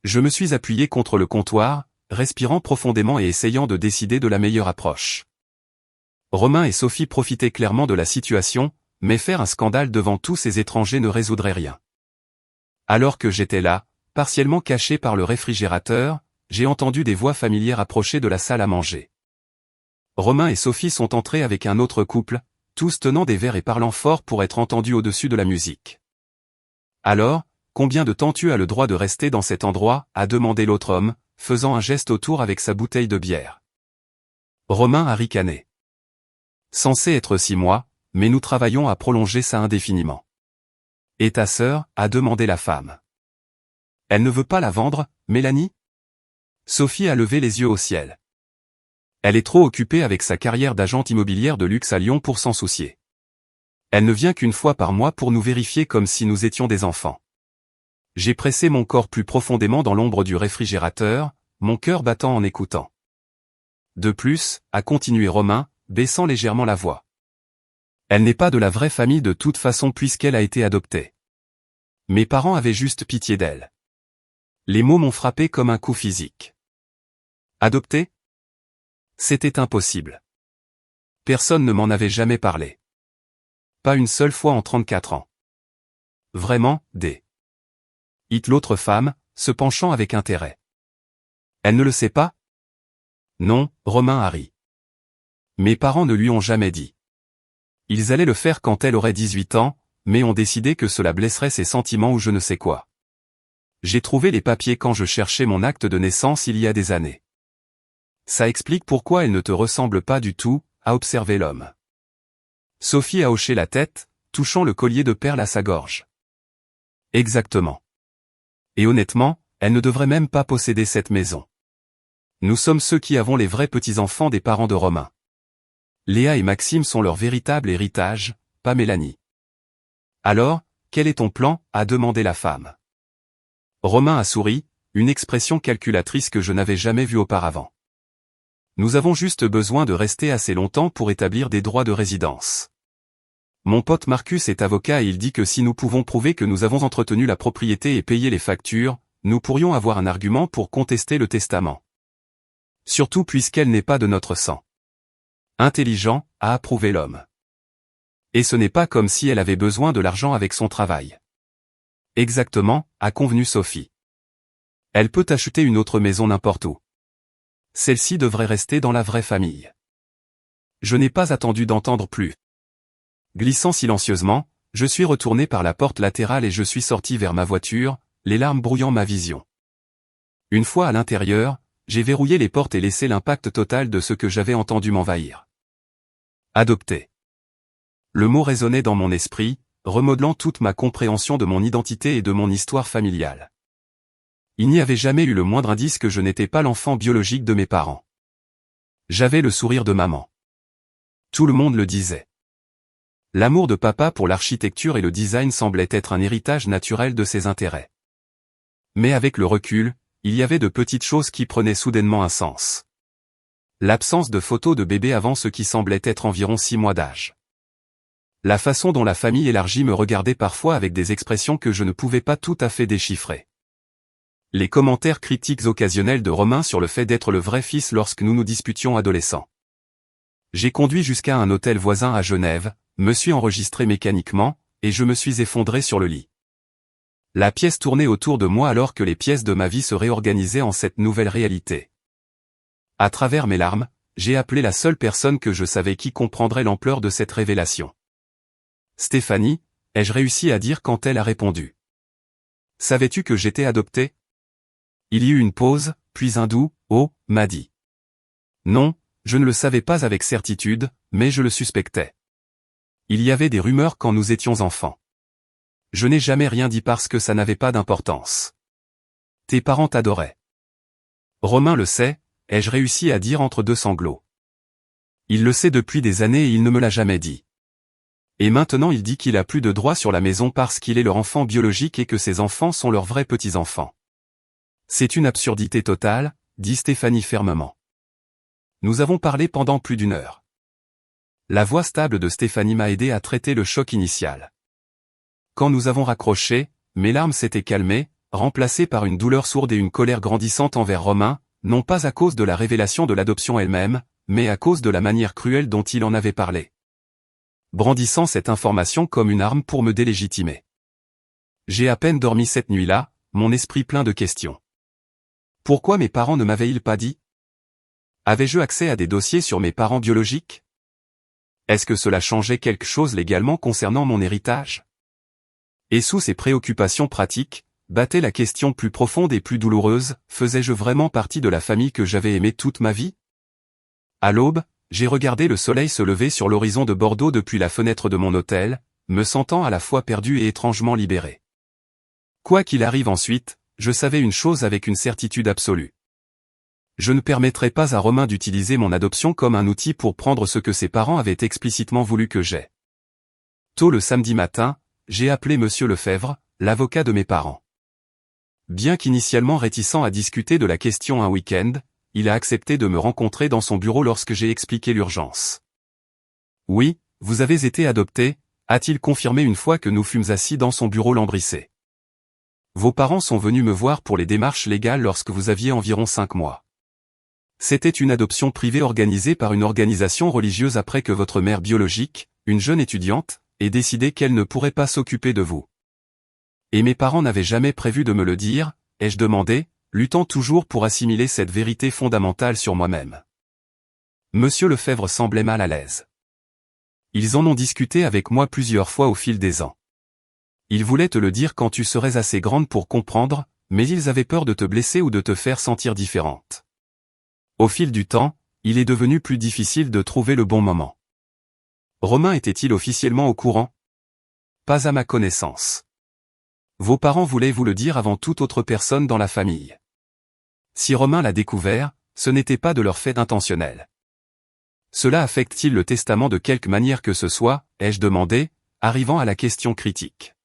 Speaker 1: Je me suis appuyé contre le comptoir, respirant profondément et essayant de décider de la meilleure approche. Romain et Sophie profitaient clairement de la situation, mais faire un scandale devant tous ces étrangers ne résoudrait rien. Alors que j'étais là, partiellement caché par le réfrigérateur, j'ai entendu des voix familières approcher de la salle à manger. Romain et Sophie sont entrés avec un autre couple, tous tenant des verres et parlant fort pour être entendus au-dessus de la musique. Alors, combien de temps tu as le droit de rester dans cet endroit, a demandé l'autre homme, faisant un geste autour avec sa bouteille de bière. Romain a ricané. Censé être 6 mois, mais nous travaillons à prolonger ça indéfiniment. Et ta sœur, a demandé la femme. Elle ne veut pas la vendre, Mélanie? Sophie a levé les yeux au ciel. Elle est trop occupée avec sa carrière d'agente immobilière de luxe à Lyon pour s'en soucier. Elle ne vient qu'une fois par mois pour nous vérifier comme si nous étions des enfants. J'ai pressé mon corps plus profondément dans l'ombre du réfrigérateur, mon cœur battant en écoutant. De plus, a continué Romain, baissant légèrement la voix. Elle n'est pas de la vraie famille de toute façon puisqu'elle a été adoptée. Mes parents avaient juste pitié d'elle. Les mots m'ont frappé comme un coup physique. Adoptée? C'était impossible. Personne ne m'en avait jamais parlé. Pas une seule fois en 34 ans. Vraiment, hit l'autre femme, se penchant avec intérêt. Elle ne le sait pas? Non, Romain a ri. Mes parents ne lui ont jamais dit. Ils allaient le faire quand elle aurait 18 ans, mais ont décidé que cela blesserait ses sentiments ou je ne sais quoi. J'ai trouvé les papiers quand je cherchais mon acte de naissance il y a des années. Ça explique pourquoi elle ne te ressemble pas du tout, a observé l'homme. Sophie a hoché la tête, touchant le collier de perles à sa gorge. Exactement. Et honnêtement, elle ne devrait même pas posséder cette maison. Nous sommes ceux qui avons les vrais petits-enfants des parents de Romain. Léa et Maxime sont leur véritable héritage, pas Mélanie. Alors, quel est ton plan, a demandé la femme. Romain a souri, une expression calculatrice que je n'avais jamais vue auparavant. Nous avons juste besoin de rester assez longtemps pour établir des droits de résidence. Mon pote Marcus est avocat et il dit que si nous pouvons prouver que nous avons entretenu la propriété et payé les factures, nous pourrions avoir un argument pour contester le testament. Surtout puisqu'elle n'est pas de notre sang. Intelligent, a approuvé l'homme. Et ce n'est pas comme si elle avait besoin de l'argent avec son travail. Exactement, a convenu Sophie. Elle peut acheter une autre maison n'importe où. Celle-ci devrait rester dans la vraie famille. Je n'ai pas attendu d'entendre plus. Glissant silencieusement, je suis retourné par la porte latérale et je suis sorti vers ma voiture, les larmes brouillant ma vision. Une fois à l'intérieur, j'ai verrouillé les portes et laissé l'impact total de ce que j'avais entendu m'envahir. Adopté. Le mot résonnait dans mon esprit, remodelant toute ma compréhension de mon identité et de mon histoire familiale. Il n'y avait jamais eu le moindre indice que je n'étais pas l'enfant biologique de mes parents. J'avais le sourire de maman. Tout le monde le disait. L'amour de papa pour l'architecture et le design semblait être un héritage naturel de ses intérêts. Mais avec le recul, il y avait de petites choses qui prenaient soudainement un sens. L'absence de photos de bébé avant ce qui semblait être environ 6 mois d'âge. La façon dont la famille élargie me regardait parfois avec des expressions que je ne pouvais pas tout à fait déchiffrer. Les commentaires critiques occasionnels de Romain sur le fait d'être le vrai fils lorsque nous nous disputions adolescents. J'ai conduit jusqu'à un hôtel voisin à Genève, me suis enregistré mécaniquement, et je me suis effondré sur le lit. La pièce tournait autour de moi alors que les pièces de ma vie se réorganisaient en cette nouvelle réalité. À travers mes larmes, j'ai appelé la seule personne que je savais qui comprendrait l'ampleur de cette révélation. Stéphanie, ai-je réussi à dire quand elle a répondu. Savais-tu que j'étais adopté? Il y eut une pause, puis un doux « Oh » m'a dit. Non, je ne le savais pas avec certitude, mais je le suspectais. Il y avait des rumeurs quand nous étions enfants. Je n'ai jamais rien dit parce que ça n'avait pas d'importance. Tes parents t'adoraient. Romain le sait, ai-je réussi à dire entre deux sanglots. Il le sait depuis des années et il ne me l'a jamais dit. Et maintenant il dit qu'il a plus de droit sur la maison parce qu'il est leur enfant biologique et que ses enfants sont leurs vrais petits-enfants. C'est une absurdité totale, dit Stéphanie fermement. Nous avons parlé pendant plus d'1 heure. La voix stable de Stéphanie m'a aidé à traiter le choc initial. Quand nous avons raccroché, mes larmes s'étaient calmées, remplacées par une douleur sourde et une colère grandissante envers Romain, non pas à cause de la révélation de l'adoption elle-même, mais à cause de la manière cruelle dont il en avait parlé. Brandissant cette information comme une arme pour me délégitimer. J'ai à peine dormi cette nuit-là, mon esprit plein de questions. Pourquoi mes parents ne m'avaient-ils pas dit? Avais-je accès à des dossiers sur mes parents biologiques? Est-ce que cela changeait quelque chose légalement concernant mon héritage? Et sous ces préoccupations pratiques, battait la question plus profonde et plus douloureuse, faisais-je vraiment partie de la famille que j'avais aimée toute ma vie? À l'aube, j'ai regardé le soleil se lever sur l'horizon de Bordeaux depuis la fenêtre de mon hôtel, me sentant à la fois perdu et étrangement libéré. Quoi qu'il arrive ensuite, je savais une chose avec une certitude absolue. Je ne permettrai pas à Romain d'utiliser mon adoption comme un outil pour prendre ce que ses parents avaient explicitement voulu que j'aie. Tôt le samedi matin, j'ai appelé Monsieur Lefebvre, l'avocat de mes parents. Bien qu'initialement réticent à discuter de la question un week-end, il a accepté de me rencontrer dans son bureau lorsque j'ai expliqué l'urgence. Oui, vous avez été adopté, a-t-il confirmé une fois que nous fûmes assis dans son bureau lambrissé. Vos parents sont venus me voir pour les démarches légales lorsque vous aviez environ 5 mois. C'était une adoption privée organisée par une organisation religieuse après que votre mère biologique, une jeune étudiante, ait décidé qu'elle ne pourrait pas s'occuper de vous. Et mes parents n'avaient jamais prévu de me le dire, ai-je demandé, luttant toujours pour assimiler cette vérité fondamentale sur moi-même. Monsieur Lefebvre semblait mal à l'aise. Ils en ont discuté avec moi plusieurs fois au fil des ans. Ils voulaient te le dire quand tu serais assez grande pour comprendre, mais ils avaient peur de te blesser ou de te faire sentir différente. Au fil du temps, il est devenu plus difficile de trouver le bon moment. Romain était-il officiellement au courant? Pas à ma connaissance. Vos parents voulaient vous le dire avant toute autre personne dans la famille. Si Romain l'a découvert, ce n'était pas de leur fait intentionnel. Cela affecte-t-il le testament de quelque manière que ce soit, ai-je demandé, arrivant à la question critique.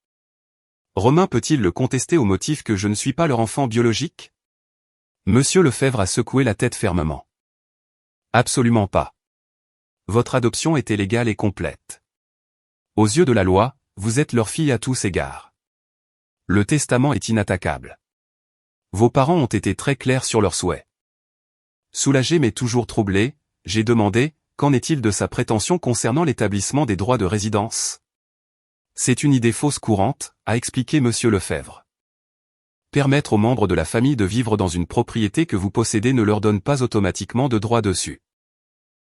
Speaker 1: Romain peut-il le contester au motif que je ne suis pas leur enfant biologique? Monsieur Lefebvre a secoué la tête fermement. Absolument pas. Votre adoption était légale et complète. Aux yeux de la loi, vous êtes leur fille à tous égards. Le testament est inattaquable. Vos parents ont été très clairs sur leurs souhaits. Soulagé mais toujours troublé, j'ai demandé, qu'en est-il de sa prétention concernant l'établissement des droits de résidence? C'est une idée fausse courante, a expliqué Monsieur Lefebvre. Permettre aux membres de la famille de vivre dans une propriété que vous possédez ne leur donne pas automatiquement de droit dessus.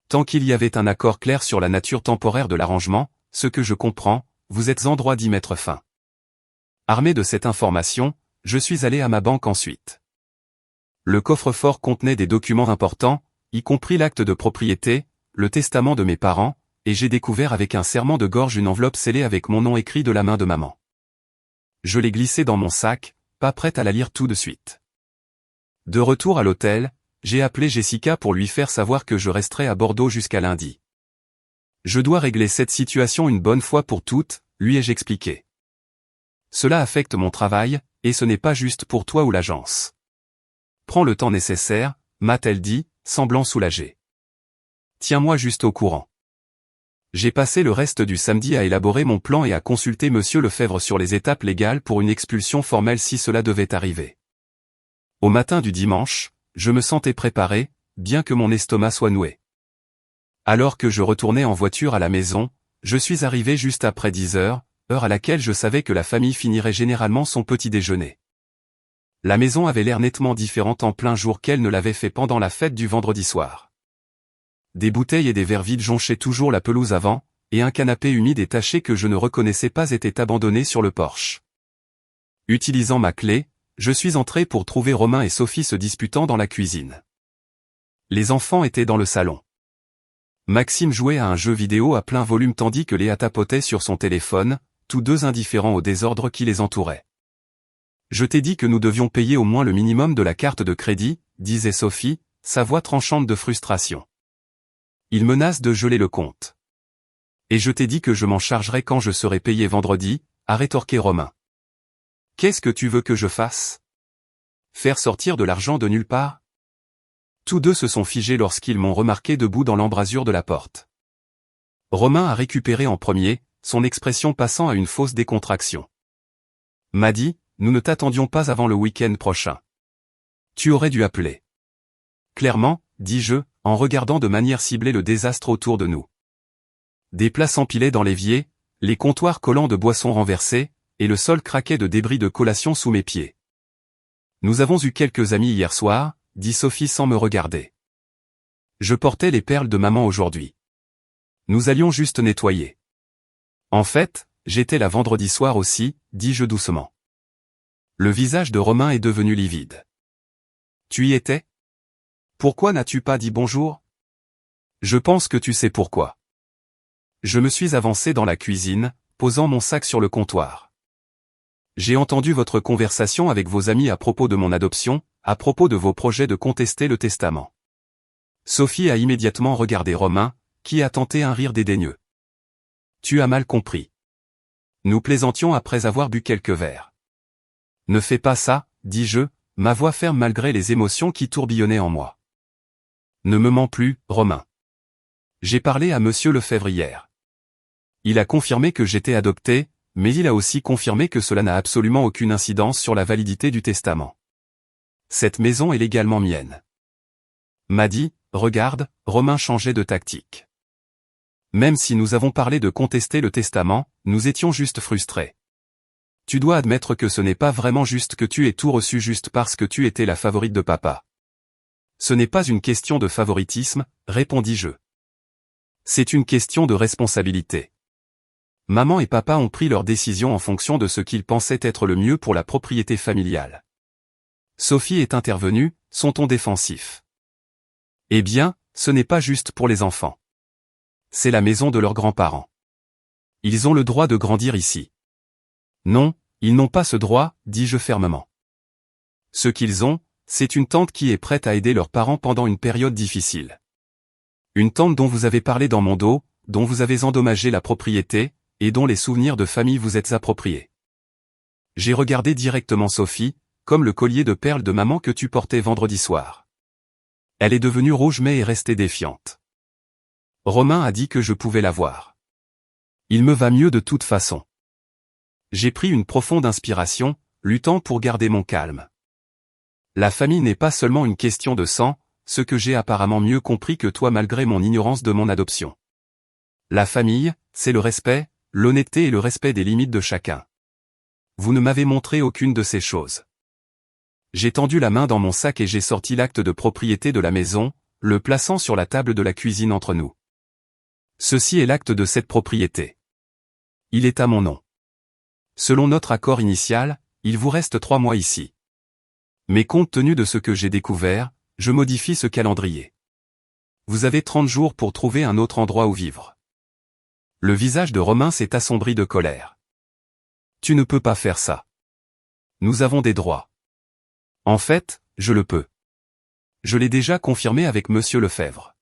Speaker 1: Tant qu'il y avait un accord clair sur la nature temporaire de l'arrangement, ce que je comprends, vous êtes en droit d'y mettre fin. Armé de cette information, je suis allé à ma banque ensuite. Le coffre-fort contenait des documents importants, y compris l'acte de propriété, le testament de mes parents, et j'ai découvert avec un serrement de gorge une enveloppe scellée avec mon nom écrit de la main de maman. Je l'ai glissée dans mon sac, pas prête à la lire tout de suite. De retour à l'hôtel, j'ai appelé Jessica pour lui faire savoir que je resterai à Bordeaux jusqu'à lundi. Je dois régler cette situation une bonne fois pour toutes, lui ai-je expliqué. Cela affecte mon travail, et ce n'est pas juste pour toi ou l'agence. Prends le temps nécessaire, m'a-t-elle dit, semblant soulagée. Tiens-moi juste au courant. J'ai passé le reste du samedi à élaborer mon plan et à consulter Monsieur Lefebvre sur les étapes légales pour une expulsion formelle si cela devait arriver. Au matin du dimanche, je me sentais préparé, bien que mon estomac soit noué. Alors que je retournais en voiture à la maison, je suis arrivé juste après 10 heures, heure à laquelle je savais que la famille finirait généralement son petit déjeuner. La maison avait l'air nettement différente en plein jour qu'elle ne l'avait fait pendant la fête du vendredi soir. Des bouteilles et des verres vides jonchaient toujours la pelouse avant, et un canapé humide et taché que je ne reconnaissais pas était abandonné sur le porche. Utilisant ma clé, je suis entré pour trouver Romain et Sophie se disputant dans la cuisine. Les enfants étaient dans le salon. Maxime jouait à un jeu vidéo à plein volume tandis que Léa tapotait sur son téléphone, tous deux indifférents au désordre qui les entourait. Je t'ai dit que nous devions payer au moins le minimum de la carte de crédit, disait Sophie, sa voix tranchante de frustration. Il menace de geler le compte. Et je t'ai dit que je m'en chargerais quand je serai payé vendredi, a rétorqué Romain. Qu'est-ce que tu veux que je fasse? Faire sortir de l'argent de nulle part? Tous deux se sont figés lorsqu'ils m'ont remarqué debout dans l'embrasure de la porte. Romain a récupéré en premier, son expression passant à une fausse décontraction. M'a dit, nous ne t'attendions pas avant le week-end prochain. Tu aurais dû appeler. Clairement, dis-je, en regardant de manière ciblée le désastre autour de nous. Des plats s'empilaient dans l'évier, les comptoirs collants de boissons renversées, et le sol craquait de débris de collation sous mes pieds. Nous avons eu quelques amis hier soir, dit Sophie sans me regarder. Je portais les perles de maman aujourd'hui. Nous allions juste nettoyer. En fait, j'étais là vendredi soir aussi, dis-je doucement. Le visage de Romain est devenu livide. Tu y étais? Pourquoi n'as-tu pas dit bonjour? Je pense que tu sais pourquoi. Je me suis avancé dans la cuisine, posant mon sac sur le comptoir. J'ai entendu votre conversation avec vos amis à propos de mon adoption, à propos de vos projets de contester le testament. Sophie a immédiatement regardé Romain, qui a tenté un rire dédaigneux. Tu as mal compris. Nous plaisantions après avoir bu quelques verres. Ne fais pas ça, dis-je, ma voix ferme malgré les émotions qui tourbillonnaient en moi. Ne me mens plus, Romain. J'ai parlé à Monsieur Lefebvre hier. Il a confirmé que j'étais adopté, mais il a aussi confirmé que cela n'a absolument aucune incidence sur la validité du testament. Cette maison est légalement mienne. M'a dit, regarde, Romain changeait de tactique. Même si nous avons parlé de contester le testament, nous étions juste frustrés. Tu dois admettre que ce n'est pas vraiment juste que tu aies tout reçu juste parce que tu étais la favorite de papa. Ce n'est pas une question de favoritisme, répondis-je. C'est une question de responsabilité. Maman et papa ont pris leurs décisions en fonction de ce qu'ils pensaient être le mieux pour la propriété familiale. Sophie est intervenue, son ton défensif. Eh bien, ce n'est pas juste pour les enfants. C'est la maison de leurs grands-parents. Ils ont le droit de grandir ici. Non, ils n'ont pas ce droit, dis-je fermement. Ce qu'ils ont, c'est une tante qui est prête à aider leurs parents pendant une période difficile. Une tante dont vous avez parlé dans mon dos, dont vous avez endommagé la propriété, et dont les souvenirs de famille vous êtes appropriés. J'ai regardé directement Sophie, comme le collier de perles de maman que tu portais vendredi soir. Elle est devenue rouge mais est restée défiante. Romain a dit que je pouvais la voir. Il me va mieux de toute façon. J'ai pris une profonde inspiration, luttant pour garder mon calme. La famille n'est pas seulement une question de sang, ce que j'ai apparemment mieux compris que toi malgré mon ignorance de mon adoption. La famille, c'est le respect, l'honnêteté et le respect des limites de chacun. Vous ne m'avez montré aucune de ces choses. J'ai tendu la main dans mon sac et j'ai sorti l'acte de propriété de la maison, le plaçant sur la table de la cuisine entre nous. Ceci est l'acte de cette propriété. Il est à mon nom. Selon notre accord initial, il vous reste 3 mois ici. Mais compte tenu de ce que j'ai découvert, je modifie ce calendrier. Vous avez 30 jours pour trouver un autre endroit où vivre. Le visage de Romain s'est assombri de colère. Tu ne peux pas faire ça. Nous avons des droits. En fait, je le peux. Je l'ai déjà confirmé avec Monsieur Lefebvre.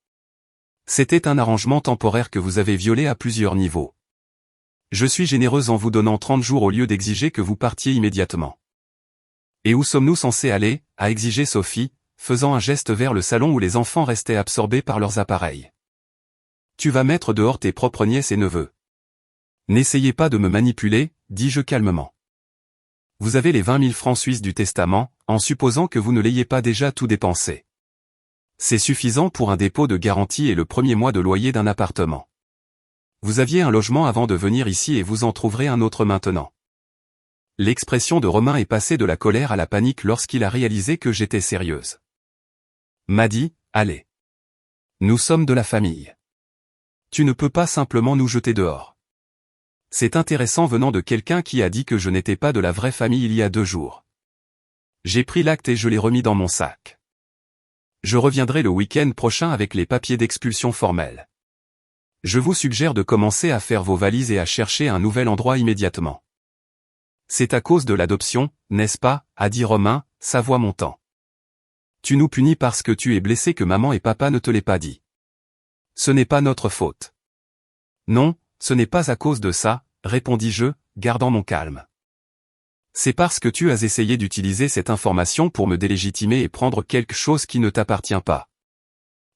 Speaker 1: C'était un arrangement temporaire que vous avez violé à plusieurs niveaux. Je suis généreuse en vous donnant 30 jours au lieu d'exiger que vous partiez immédiatement. Et où sommes-nous censés aller, a exigé Sophie, faisant un geste vers le salon où les enfants restaient absorbés par leurs appareils. Tu vas mettre dehors tes propres nièces et neveux. N'essayez pas de me manipuler, dis-je calmement. Vous avez les 20 000 francs suisses du testament, en supposant que vous ne l'ayez pas déjà tout dépensé. C'est suffisant pour un dépôt de garantie et le premier mois de loyer d'un appartement. Vous aviez un logement avant de venir ici et vous en trouverez un autre maintenant. L'expression de Romain est passée de la colère à la panique lorsqu'il a réalisé que j'étais sérieuse. M'a dit, allez. Nous sommes de la famille. Tu ne peux pas simplement nous jeter dehors. C'est intéressant venant de quelqu'un qui a dit que je n'étais pas de la vraie famille il y a 2 jours. J'ai pris l'acte et je l'ai remis dans mon sac. Je reviendrai le week-end prochain avec les papiers d'expulsion formels. Je vous suggère de commencer à faire vos valises et à chercher un nouvel endroit immédiatement. C'est à cause de l'adoption, n'est-ce pas, a dit Romain, sa voix montant. Tu nous punis parce que tu es blessé que maman et papa ne te l'aient pas dit. Ce n'est pas notre faute. Non, ce n'est pas à cause de ça, répondis-je, gardant mon calme. C'est parce que tu as essayé d'utiliser cette information pour me délégitimer et prendre quelque chose qui ne t'appartient pas.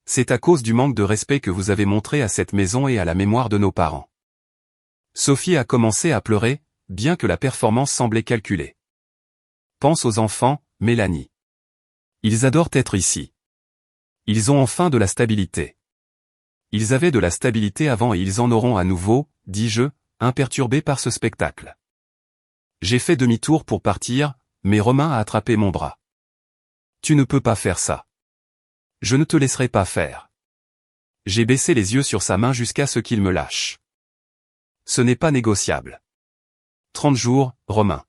Speaker 1: C'est à cause du manque de respect que vous avez montré à cette maison et à la mémoire de nos parents. Sophie a commencé à pleurer, bien que la performance semblait calculée. Pense aux enfants, Mélanie. Ils adorent être ici. Ils ont enfin de la stabilité. Ils avaient de la stabilité avant et ils en auront à nouveau, dis-je, imperturbé par ce spectacle. J'ai fait demi-tour pour partir, mais Romain a attrapé mon bras. Tu ne peux pas faire ça. Je ne te laisserai pas faire. J'ai baissé les yeux sur sa main jusqu'à ce qu'il me lâche. Ce n'est pas négociable. 30 jours, Romain.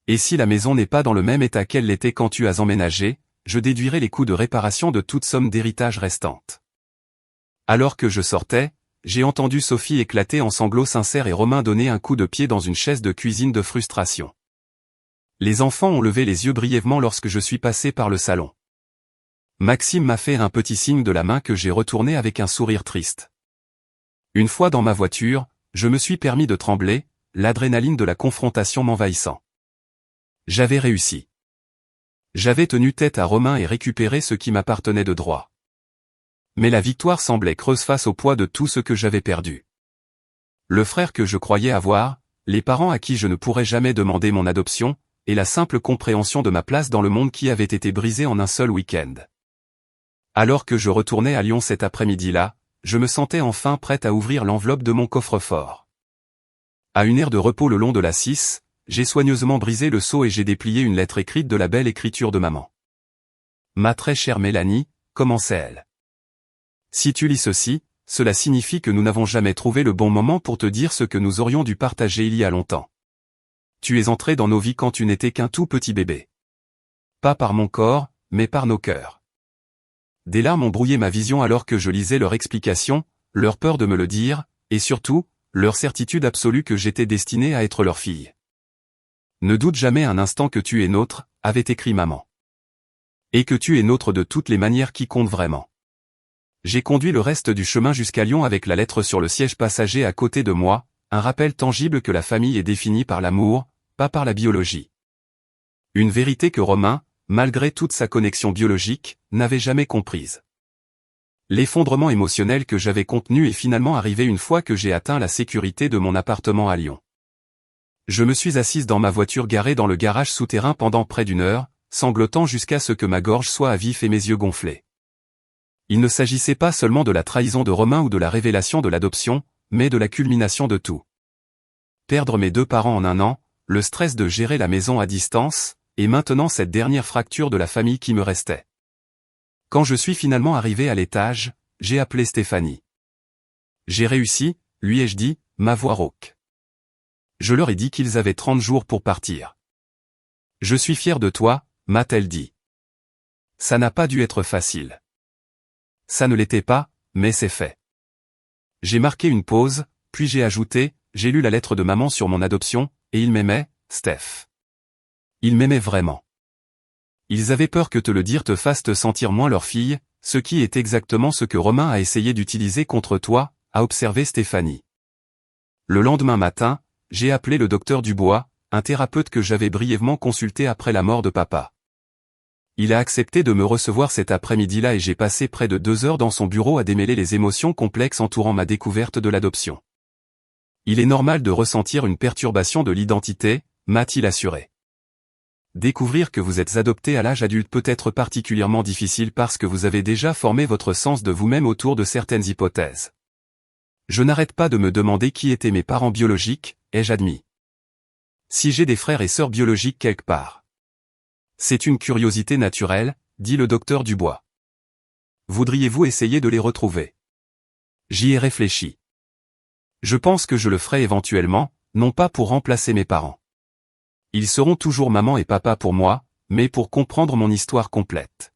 Speaker 1: Et si la maison n'est pas dans le même état qu'elle l'était quand tu as emménagé, je déduirai les coûts de réparation de toute somme d'héritage restante. Alors que je sortais, j'ai entendu Sophie éclater en sanglots sincères et Romain donner un coup de pied dans une chaise de cuisine de frustration. Les enfants ont levé les yeux brièvement lorsque je suis passé par le salon. Maxime m'a fait un petit signe de la main que j'ai retourné avec un sourire triste. Une fois dans ma voiture, je me suis permis de trembler, l'adrénaline de la confrontation m'envahissant. J'avais réussi. J'avais tenu tête à Romain et récupéré ce qui m'appartenait de droit. Mais la victoire semblait creuse face au poids de tout ce que j'avais perdu. Le frère que je croyais avoir, les parents à qui je ne pourrais jamais demander mon adoption, et la simple compréhension de ma place dans le monde qui avait été brisée en un seul week-end. Alors que je retournais à Lyon cet après-midi-là, je me sentais enfin prête à ouvrir l'enveloppe de mon coffre-fort. À une aire de repos le long de la 6, j'ai soigneusement brisé le sceau et j'ai déplié une lettre écrite de la belle écriture de maman. Ma très chère Mélanie, commençait-elle. Si tu lis ceci, cela signifie que nous n'avons jamais trouvé le bon moment pour te dire ce que nous aurions dû partager il y a longtemps. Tu es entré dans nos vies quand tu n'étais qu'un tout petit bébé. Pas par mon corps, mais par nos cœurs. Des larmes ont brouillé ma vision alors que je lisais leur explication, leur peur de me le dire, et surtout, leur certitude absolue que j'étais destiné à être leur fille. Ne doute jamais un instant que tu es nôtre, avait écrit maman. Et que tu es nôtre de toutes les manières qui comptent vraiment. J'ai conduit le reste du chemin jusqu'à Lyon avec la lettre sur le siège passager à côté de moi, un rappel tangible que la famille est définie par l'amour, pas par la biologie. Une vérité que Romain, malgré toute sa connexion biologique, n'avait jamais comprise. L'effondrement émotionnel que j'avais contenu est finalement arrivé une fois que j'ai atteint la sécurité de mon appartement à Lyon. Je me suis assise dans ma voiture garée dans le garage souterrain pendant près d'1 heure, sanglotant jusqu'à ce que ma gorge soit à vif et mes yeux gonflés. Il ne s'agissait pas seulement de la trahison de Romain ou de la révélation de l'adoption, mais de la culmination de tout. Perdre mes 2 parents en 1 an, le stress de gérer la maison à distance, et maintenant cette dernière fracture de la famille qui me restait. Quand je suis finalement arrivé à l'étage, j'ai appelé Stéphanie. J'ai réussi, lui ai-je dit, ma voix rauque. Je leur ai dit qu'ils avaient 30 jours pour partir. Je suis fier de toi, m'a-t-elle dit. Ça n'a pas dû être facile. Ça ne l'était pas, mais c'est fait. J'ai marqué une pause, puis j'ai ajouté, j'ai lu la lettre de maman sur mon adoption, et ils m'aimaient, Steph. Ils m'aimaient vraiment. Ils avaient peur que te le dire te fasse te sentir moins leur fille, ce qui est exactement ce que Romain a essayé d'utiliser contre toi, a observé Stéphanie. Le lendemain matin, j'ai appelé le docteur Dubois, un thérapeute que j'avais brièvement consulté après la mort de papa. Il a accepté de me recevoir cet après-midi-là et j'ai passé près de 2 heures dans son bureau à démêler les émotions complexes entourant ma découverte de l'adoption. Il est normal de ressentir une perturbation de l'identité, m'a-t-il assuré. Découvrir que vous êtes adopté à l'âge adulte peut être particulièrement difficile parce que vous avez déjà formé votre sens de vous-même autour de certaines hypothèses. Je n'arrête pas de me demander qui étaient mes parents biologiques, ai-je admis. Si j'ai des frères et sœurs biologiques quelque part. C'est une curiosité naturelle, dit le docteur Dubois. Voudriez-vous essayer de les retrouver? J'y ai réfléchi. Je pense que je le ferai éventuellement, non pas pour remplacer mes parents. Ils seront toujours maman et papa pour moi, mais pour comprendre mon histoire complète.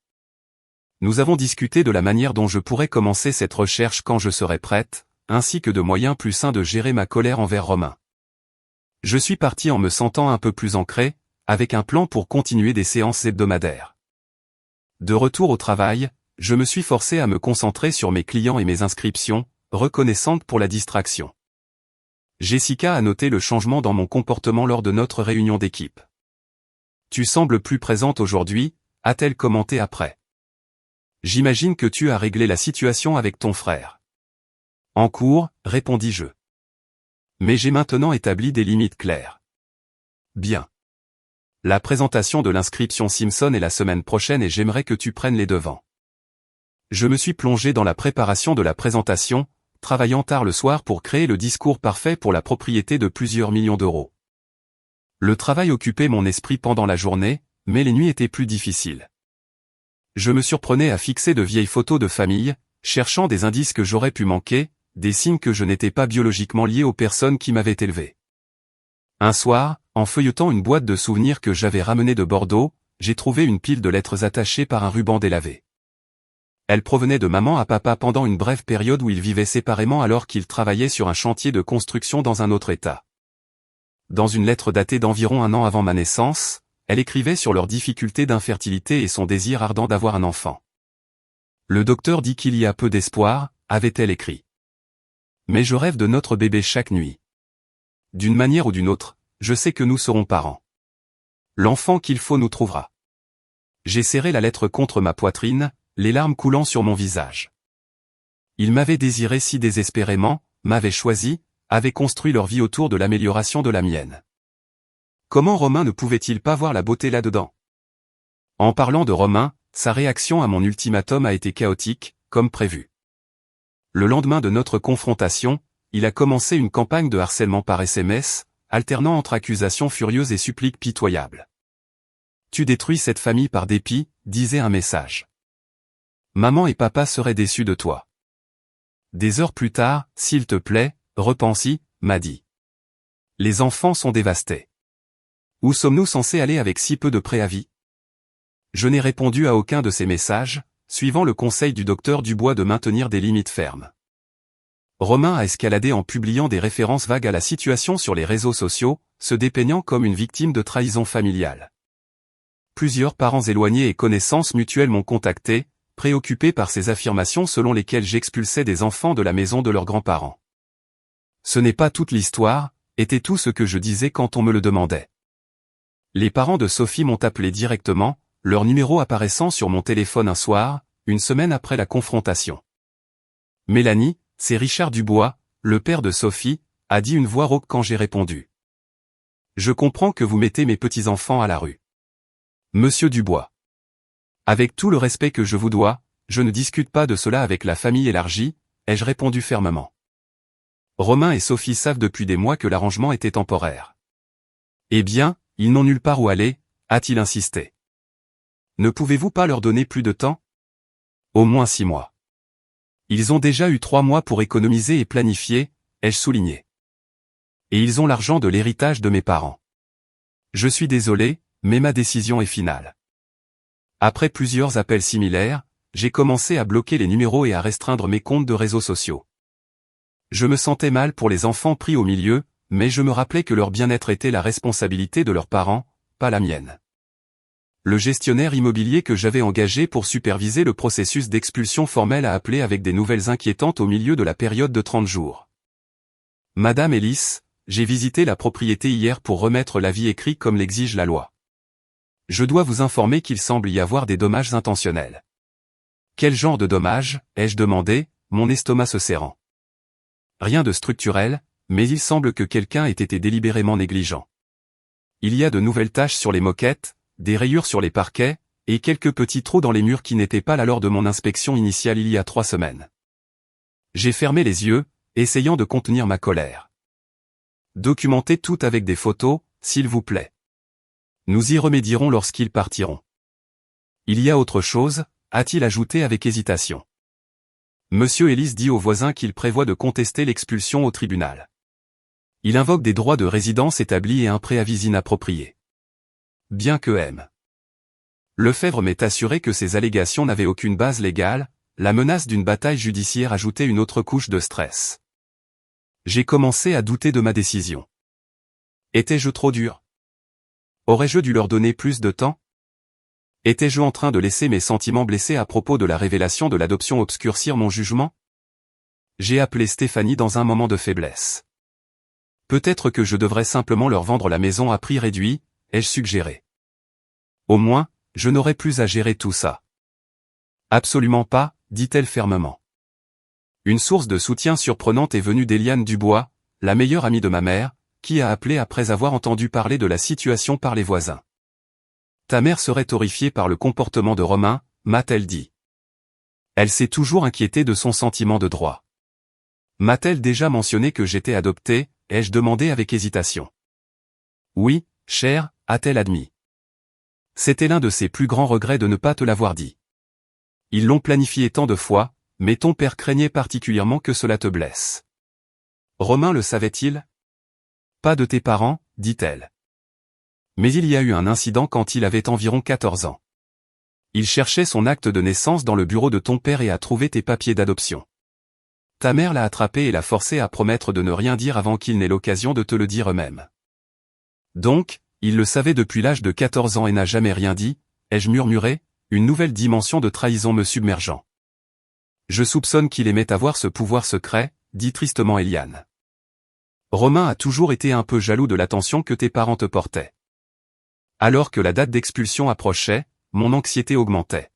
Speaker 1: Nous avons discuté de la manière dont je pourrais commencer cette recherche quand je serai prête, ainsi que de moyens plus sains de gérer ma colère envers Romain. Je suis parti en me sentant un peu plus ancré, avec un plan pour continuer des séances hebdomadaires. De retour au travail, je me suis forcé à me concentrer sur mes clients et mes inscriptions, reconnaissante pour la distraction. Jessica a noté le changement dans mon comportement lors de notre réunion d'équipe. Tu sembles plus présente aujourd'hui, a-t-elle commenté après. J'imagine que tu as réglé la situation avec ton frère. En cours, répondis-je. Mais j'ai maintenant établi des limites claires. Bien. La présentation de l'inscription Simpson est la semaine prochaine et j'aimerais que tu prennes les devants. Je me suis plongé dans la préparation de la présentation, travaillant tard le soir pour créer le discours parfait pour la propriété de plusieurs millions d'euros. Le travail occupait mon esprit pendant la journée, mais les nuits étaient plus difficiles. Je me surprenais à fixer de vieilles photos de famille, cherchant des indices que j'aurais pu manquer, des signes que je n'étais pas biologiquement lié aux personnes qui m'avaient élevé. Un soir, en feuilletant une boîte de souvenirs que j'avais ramenée de Bordeaux, j'ai trouvé une pile de lettres attachées par un ruban délavé. Elles provenaient de maman à papa pendant une brève période où ils vivaient séparément alors qu'ils travaillaient sur un chantier de construction dans un autre état. Dans une lettre datée d'environ 1 an avant ma naissance, elle écrivait sur leurs difficultés d'infertilité et son désir ardent d'avoir un enfant. Le docteur dit qu'il y a peu d'espoir, avait-elle écrit. Mais je rêve de notre bébé chaque nuit. D'une manière ou d'une autre, je sais que nous serons parents. L'enfant qu'il faut nous trouvera. J'ai serré la lettre contre ma poitrine, les larmes coulant sur mon visage. Ils m'avaient désiré si désespérément, m'avaient choisi, avaient construit leur vie autour de l'amélioration de la mienne. Comment Romain ne pouvait-il pas voir la beauté là-dedans? En parlant de Romain, sa réaction à mon ultimatum a été chaotique, comme prévu. Le lendemain de notre confrontation, il a commencé une campagne de harcèlement par SMS, alternant entre accusations furieuses et suppliques pitoyables. Tu détruis cette famille par dépit, disait un message. Maman et papa seraient déçus de toi. Des heures plus tard, s'il te plaît, repense-y, m'a dit. Les enfants sont dévastés. Où sommes-nous censés aller avec si peu de préavis? Je n'ai répondu à aucun de ces messages, suivant le conseil du docteur Dubois de maintenir des limites fermes. Romain a escaladé en publiant des références vagues à la situation sur les réseaux sociaux, se dépeignant comme une victime de trahison familiale. Plusieurs parents éloignés et connaissances mutuelles m'ont contacté, préoccupés par ces affirmations selon lesquelles j'expulsais des enfants de la maison de leurs grands-parents. Ce n'est pas toute l'histoire, était tout ce que je disais quand on me le demandait. Les parents de Sophie m'ont appelé directement, leur numéro apparaissant sur mon téléphone un soir, une semaine après la confrontation. Mélanie, c'est Richard Dubois, le père de Sophie, a dit une voix rauque quand j'ai répondu. Je comprends que vous mettez mes petits-enfants à la rue. Monsieur Dubois. Avec tout le respect que je vous dois, je ne discute pas de cela avec la famille élargie, ai-je répondu fermement. Romain et Sophie savent depuis des mois que l'arrangement était temporaire. Eh bien, ils n'ont nulle part où aller, a-t-il insisté. Ne pouvez-vous pas leur donner plus de temps? Au moins 6 mois. Ils ont déjà eu 3 mois pour économiser et planifier, ai-je souligné. Et ils ont l'argent de l'héritage de mes parents. Je suis désolé, mais ma décision est finale. Après plusieurs appels similaires, j'ai commencé à bloquer les numéros et à restreindre mes comptes de réseaux sociaux. Je me sentais mal pour les enfants pris au milieu, mais je me rappelais que leur bien-être était la responsabilité de leurs parents, pas la mienne. Le gestionnaire immobilier que j'avais engagé pour superviser le processus d'expulsion formelle a appelé avec des nouvelles inquiétantes au milieu de la période de 30 jours. Madame Ellis, j'ai visité la propriété hier pour remettre l'avis écrit comme l'exige la loi. Je dois vous informer qu'il semble y avoir des dommages intentionnels. Quel genre de dommages, ai-je demandé, mon estomac se serrant. Rien de structurel, mais il semble que quelqu'un ait été délibérément négligent. Il y a de nouvelles taches sur les moquettes, des rayures sur les parquets, et quelques petits trous dans les murs qui n'étaient pas là lors de mon inspection initiale il y a 3 semaines. J'ai fermé les yeux, essayant de contenir ma colère. Documentez tout avec des photos, s'il vous plaît. Nous y remédierons lorsqu'ils partiront. Il y a autre chose, a-t-il ajouté avec hésitation. Monsieur Ellis dit au voisin qu'il prévoit de contester l'expulsion au tribunal. Il invoque des droits de résidence établis et un préavis inapproprié. Bien que M. Lefebvre m'ait assuré que ces allégations n'avaient aucune base légale, la menace d'une bataille judiciaire ajoutait une autre couche de stress. J'ai commencé à douter de ma décision. Étais-je trop dur? Aurais-je dû leur donner plus de temps? Étais-je en train de laisser mes sentiments blessés à propos de la révélation de l'adoption obscurcir mon jugement? J'ai appelé Stéphanie dans un moment de faiblesse. Peut-être que je devrais simplement leur vendre la maison à prix réduit, ai-je suggéré. Au moins, je n'aurais plus à gérer tout ça. Absolument pas, dit-elle fermement. Une source de soutien surprenante est venue d'Eliane Dubois, la meilleure amie de ma mère, qui a appelé après avoir entendu parler de la situation par les voisins. Ta mère serait horrifiée par le comportement de Romain, m'a-t-elle dit. Elle s'est toujours inquiétée de son sentiment de droit. M'a-t-elle déjà mentionné que j'étais adopté, ai-je demandé avec hésitation. Oui, chère, a-t-elle admis. C'était l'un de ses plus grands regrets de ne pas te l'avoir dit. Ils l'ont planifié tant de fois, mais ton père craignait particulièrement que cela te blesse. Romain le savait-il? Pas de tes parents, dit-elle. Mais il y a eu un incident quand il avait environ 14 ans. Il cherchait son acte de naissance dans le bureau de ton père et a trouvé tes papiers d'adoption. Ta mère l'a attrapé et l'a forcé à promettre de ne rien dire avant qu'il n'ait l'occasion de te le dire eux-mêmes. Donc, il le savait depuis l'âge de 14 ans et n'a jamais rien dit, ai-je murmuré, une nouvelle dimension de trahison me submergeant. Je soupçonne qu'il aimait avoir ce pouvoir secret, dit tristement Eliane. Romain a toujours été un peu jaloux de l'attention que tes parents te portaient. Alors que la date d'expulsion approchait, mon anxiété augmentait.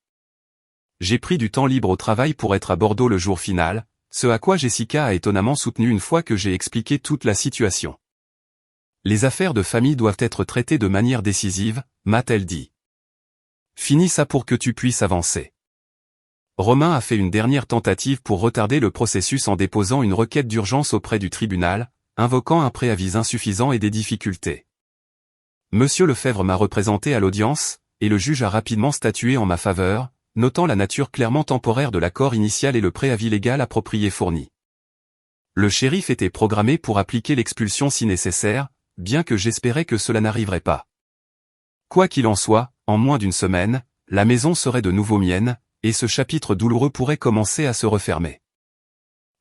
Speaker 1: J'ai pris du temps libre au travail pour être à Bordeaux le jour final, ce à quoi Jessica a étonnamment soutenu une fois que j'ai expliqué toute la situation. Les affaires de famille doivent être traitées de manière décisive, m'a-t-elle dit. Finis ça pour que tu puisses avancer. Romain a fait une dernière tentative pour retarder le processus en déposant une requête d'urgence auprès du tribunal, invoquant un préavis insuffisant et des difficultés. Monsieur Lefebvre m'a représenté à l'audience, et le juge a rapidement statué en ma faveur, notant la nature clairement temporaire de l'accord initial et le préavis légal approprié fourni. Le shérif était programmé pour appliquer l'expulsion si nécessaire, bien que j'espérais que cela n'arriverait pas. Quoi qu'il en soit, en moins d'une semaine, la maison serait de nouveau mienne, et ce chapitre douloureux pourrait commencer à se refermer.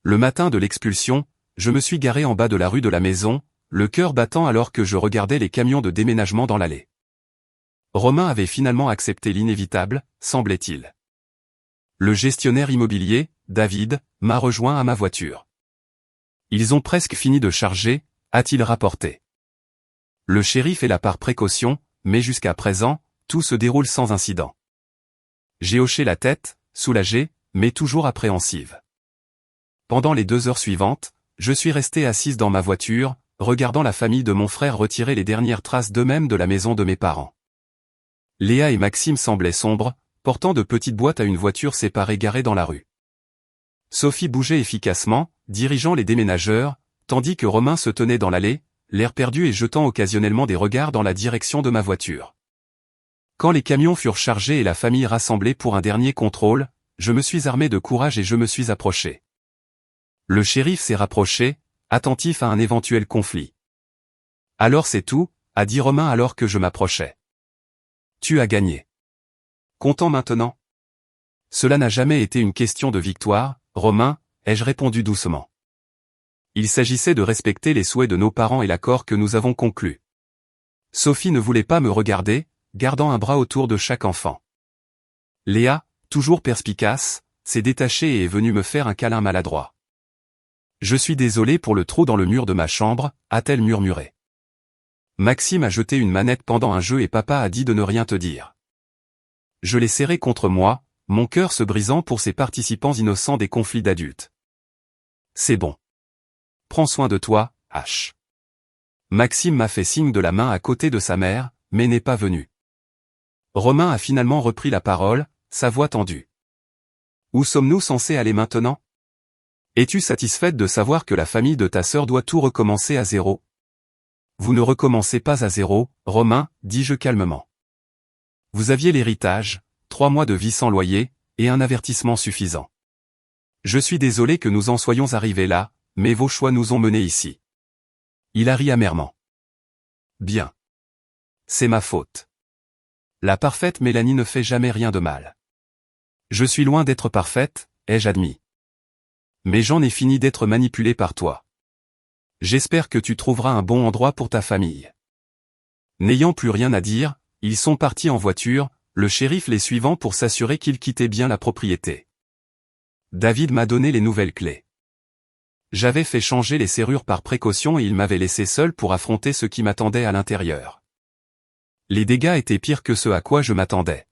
Speaker 1: Le matin de l'expulsion, je me suis garé en bas de la rue de la maison, le cœur battant alors que je regardais les camions de déménagement dans l'allée. Romain avait finalement accepté l'inévitable, semblait-il. Le gestionnaire immobilier, David, m'a rejoint à ma voiture. Ils ont presque fini de charger, a-t-il rapporté. Le shérif est là par précaution, mais jusqu'à présent, tout se déroule sans incident. J'ai hoché la tête, soulagée, mais toujours appréhensive. Pendant les 2 heures suivantes, je suis resté assise dans ma voiture, regardant la famille de mon frère retirer les dernières traces d'eux-mêmes de la maison de mes parents. Léa et Maxime semblaient sombres, portant de petites boîtes à une voiture séparée garée dans la rue. Sophie bougeait efficacement, dirigeant les déménageurs, tandis que Romain se tenait dans l'allée, l'air perdu et jetant occasionnellement des regards dans la direction de ma voiture. Quand les camions furent chargés et la famille rassemblée pour un dernier contrôle, je me suis armé de courage et je me suis approché. Le shérif s'est rapproché, attentif à un éventuel conflit. Alors c'est tout, a dit Romain alors que je m'approchais. Tu as gagné. Content maintenant? Cela n'a jamais été une question de victoire, Romain, ai-je répondu doucement. Il s'agissait de respecter les souhaits de nos parents et l'accord que nous avons conclu. Sophie ne voulait pas me regarder, gardant un bras autour de chaque enfant. Léa, toujours perspicace, s'est détachée et est venue me faire un câlin maladroit. Je suis désolé pour le trou dans le mur de ma chambre, a-t-elle murmuré. Maxime a jeté une manette pendant un jeu et papa a dit de ne rien te dire. Je l'ai serré contre moi, mon cœur se brisant pour ces participants innocents des conflits d'adultes. C'est bon. Prends soin de toi, H. Maxime m'a fait signe de la main à côté de sa mère, mais n'est pas venu. Romain a finalement repris la parole, sa voix tendue. Où sommes-nous censés aller maintenant? Es-tu satisfaite de savoir que la famille de ta sœur doit tout recommencer à zéro? Vous ne recommencez pas à zéro, Romain, dis-je calmement. Vous aviez l'héritage, 3 mois de vie sans loyer, et un avertissement suffisant. Je suis désolé que nous en soyons arrivés là, mais vos choix nous ont menés ici. Il a ri amèrement. Bien. C'est ma faute. La parfaite Mélanie ne fait jamais rien de mal. Je suis loin d'être parfaite, ai-je admis. Mais j'en ai fini d'être manipulé par toi. J'espère que tu trouveras un bon endroit pour ta famille. N'ayant plus rien à dire, ils sont partis en voiture, le shérif les suivant pour s'assurer qu'ils quittaient bien la propriété. David m'a donné les nouvelles clés. J'avais fait changer les serrures par précaution et il m'avait laissé seul pour affronter ce qui m'attendait à l'intérieur. Les dégâts étaient pires que ce à quoi je m'attendais.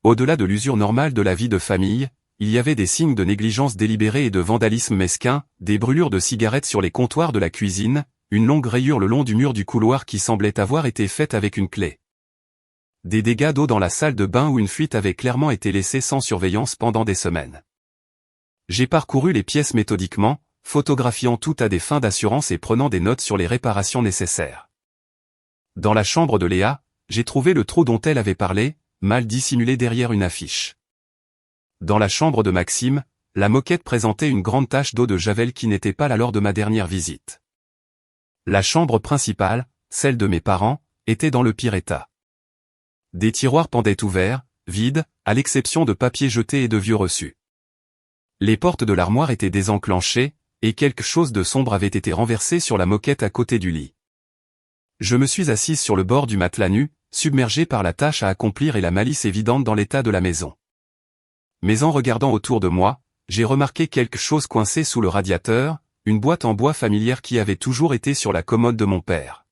Speaker 1: Au-delà de l'usure normale de la vie de famille, il y avait des signes de négligence délibérée et de vandalisme mesquin, des brûlures de cigarettes sur les comptoirs de la cuisine, une longue rayure le long du mur du couloir qui semblait avoir été faite avec une clé. Des dégâts d'eau dans la salle de bain où une fuite avait clairement été laissée sans surveillance pendant des semaines. J'ai parcouru les pièces méthodiquement, photographiant tout à des fins d'assurance et prenant des notes sur les réparations nécessaires. Dans la chambre de Léa, j'ai trouvé le trou dont elle avait parlé, mal dissimulé derrière une affiche. Dans la chambre de Maxime, la moquette présentait une grande tache d'eau de javel qui n'était pas là lors de ma dernière visite. La chambre principale, celle de mes parents, était dans le pire état. Des tiroirs pendaient ouverts, vides, à l'exception de papiers jetés et de vieux reçus. Les portes de l'armoire étaient désenclenchées, et quelque chose de sombre avait été renversé sur la moquette à côté du lit. Je me suis assise sur le bord du matelas nu, submergé par la tâche à accomplir et la malice évidente dans l'état de la maison. Mais en regardant autour de moi, j'ai remarqué quelque chose coincé sous le radiateur, une boîte en bois familière qui avait toujours été sur la commode de mon père.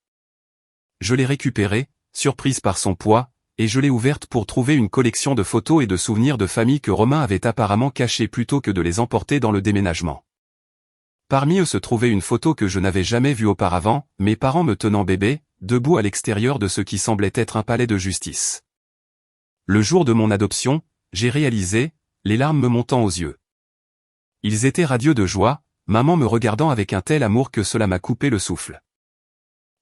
Speaker 1: Je l'ai récupérée, surprise par son poids, et je l'ai ouverte pour trouver une collection de photos et de souvenirs de famille que Romain avait apparemment cachés plutôt que de les emporter dans le déménagement. Parmi eux se trouvait une photo que je n'avais jamais vue auparavant, mes parents me tenant bébé, debout à l'extérieur de ce qui semblait être un palais de justice. Le jour de mon adoption, j'ai réalisé, les larmes me montant aux yeux. Ils étaient radieux de joie, maman me regardant avec un tel amour que cela m'a coupé le souffle.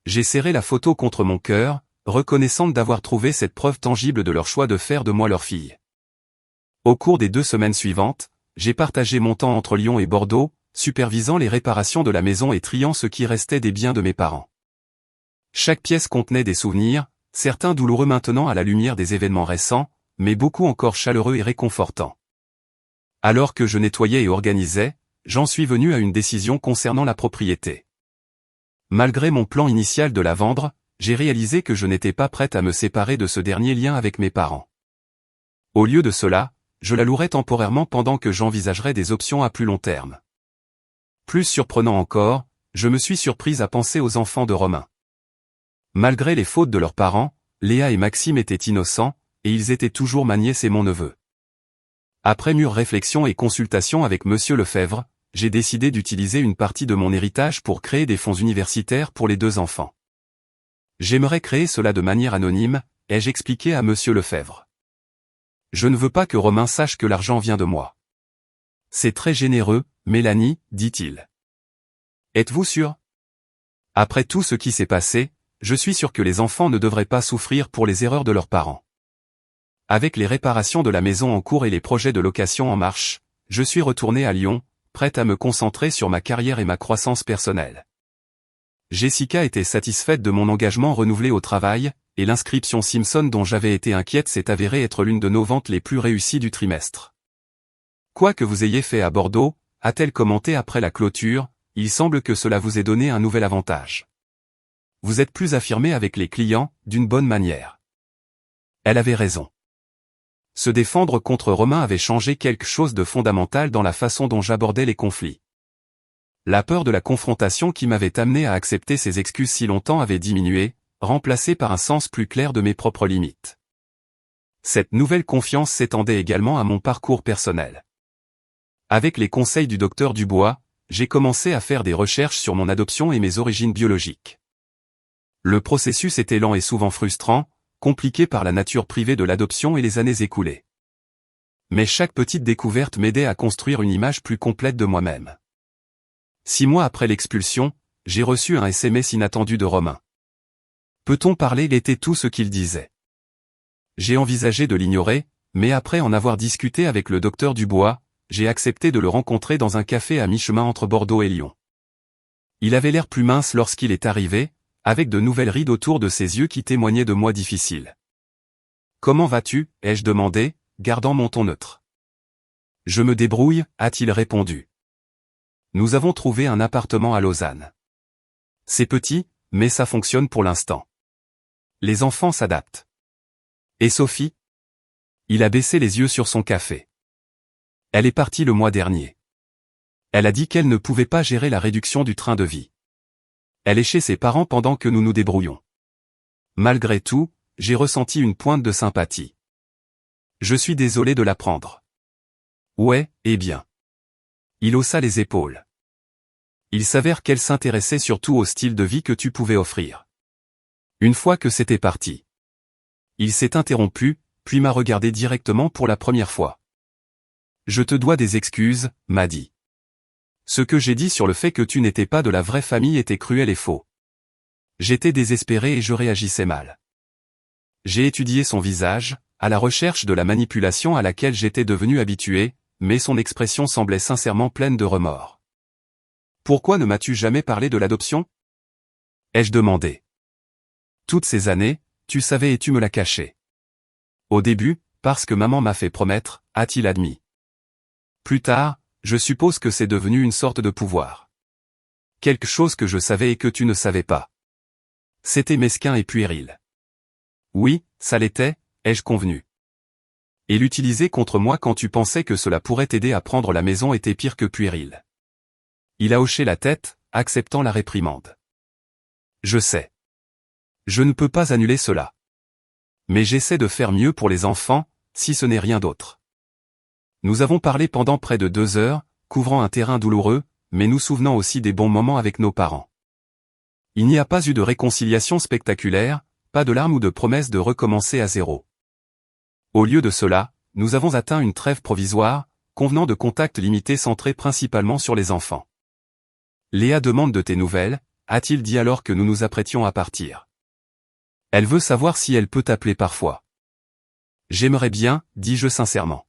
Speaker 1: J'ai serré la photo contre mon cœur, reconnaissante d'avoir trouvé cette preuve tangible de leur choix de faire de moi leur fille. Au cours des 2 semaines suivantes, j'ai partagé mon temps entre Lyon et Bordeaux, supervisant les réparations de la maison et triant ce qui restait des biens de mes parents. Chaque pièce contenait des souvenirs, certains douloureux maintenant à la lumière des événements récents, mais beaucoup encore chaleureux et réconfortants. Alors que je nettoyais et organisais, j'en suis venu à une décision concernant la propriété. Malgré mon plan initial de la vendre, j'ai réalisé que je n'étais pas prête à me séparer de ce dernier lien avec mes parents. Au lieu de cela, je la louerais temporairement pendant que j'envisagerais des options à plus long terme. Plus surprenant encore, je me suis surprise à penser aux enfants de Romain. Malgré les fautes de leurs parents, Léa et Maxime étaient innocents, et ils étaient toujours ma nièce et mon neveu. Après mûre réflexion et consultation avec Monsieur Lefebvre, j'ai décidé d'utiliser une partie de mon héritage pour créer des fonds universitaires pour les 2 enfants. J'aimerais créer cela de manière anonyme, ai-je expliqué à Monsieur Lefebvre. Je ne veux pas que Romain sache que l'argent vient de moi. C'est très généreux, Mélanie, dit-il. Êtes-vous sûre? Après tout ce qui s'est passé, je suis sûr que les enfants ne devraient pas souffrir pour les erreurs de leurs parents. Avec les réparations de la maison en cours et les projets de location en marche, je suis retourné à Lyon, prête à me concentrer sur ma carrière et ma croissance personnelle. Jessica était satisfaite de mon engagement renouvelé au travail, et l'inscription Simpson dont j'avais été inquiète s'est avérée être l'une de nos ventes les plus réussies du trimestre. Quoi que vous ayez fait à Bordeaux, a-t-elle commenté après la clôture, il semble que cela vous ait donné un nouvel avantage. Vous êtes plus affirmé avec les clients, d'une bonne manière. Elle avait raison. Se défendre contre Romain avait changé quelque chose de fondamental dans la façon dont j'abordais les conflits. La peur de la confrontation qui m'avait amené à accepter ses excuses si longtemps avait diminué, remplacée par un sens plus clair de mes propres limites. Cette nouvelle confiance s'étendait également à mon parcours personnel. Avec les conseils du docteur Dubois, j'ai commencé à faire des recherches sur mon adoption et mes origines biologiques. Le processus était lent et souvent frustrant, compliqué par la nature privée de l'adoption et les années écoulées. Mais chaque petite découverte m'aidait à construire une image plus complète de moi-même. 6 mois après l'expulsion, j'ai reçu un SMS inattendu de Romain. Peut-on parler était tout ce qu'il disait. J'ai envisagé de l'ignorer, mais après en avoir discuté avec le docteur Dubois, j'ai accepté de le rencontrer dans un café à mi-chemin entre Bordeaux et Lyon. Il avait l'air plus mince lorsqu'il est arrivé, avec de nouvelles rides autour de ses yeux qui témoignaient de mois difficiles. « Comment vas-tu » ai-je demandé, gardant mon ton neutre. « Je me débrouille » a-t-il répondu. Nous avons trouvé un appartement à Lausanne. C'est petit, mais ça fonctionne pour l'instant. Les enfants s'adaptent. Et Sophie ? Il a baissé les yeux sur son café. Elle est partie le mois dernier. Elle a dit qu'elle ne pouvait pas gérer la réduction du train de vie. Elle est chez ses parents pendant que nous nous débrouillons. Malgré tout, j'ai ressenti une pointe de sympathie. Je suis désolé de l'apprendre. Ouais, eh bien. Il haussa les épaules. Il s'avère qu'elle s'intéressait surtout au style de vie que tu pouvais offrir. Une fois que c'était parti. Il s'est interrompu, puis m'a regardé directement pour la première fois. Je te dois des excuses, m'a dit. Ce que j'ai dit sur le fait que tu n'étais pas de la vraie famille était cruel et faux. J'étais désespéré et je réagissais mal. J'ai étudié son visage, à la recherche de la manipulation à laquelle j'étais devenu habitué, mais son expression semblait sincèrement pleine de remords. Pourquoi ne m'as-tu jamais parlé de l'adoption ? Ai-je demandé. Toutes ces années, tu savais et tu me l'as caché. Au début, parce que maman m'a fait promettre, a-t-il admis. Plus tard, je suppose que c'est devenu une sorte de pouvoir. Quelque chose que je savais et que tu ne savais pas. C'était mesquin et puéril. Oui, ça l'était, ai-je convenu. Et l'utiliser contre moi quand tu pensais que cela pourrait t'aider à prendre la maison était pire que puéril. Il a hoché la tête, acceptant la réprimande. Je sais. Je ne peux pas annuler cela. Mais j'essaie de faire mieux pour les enfants, si ce n'est rien d'autre. Nous avons parlé pendant près de 2 heures, couvrant un terrain douloureux, mais nous souvenant aussi des bons moments avec nos parents. Il n'y a pas eu de réconciliation spectaculaire, pas de larmes ou de promesses de recommencer à zéro. Au lieu de cela, nous avons atteint une trêve provisoire, convenant de contacts limités centrés principalement sur les enfants. Léa demande de tes nouvelles, a-t-il dit alors que nous nous apprêtions à partir. Elle veut savoir si elle peut t'appeler parfois. J'aimerais bien, dis-je sincèrement.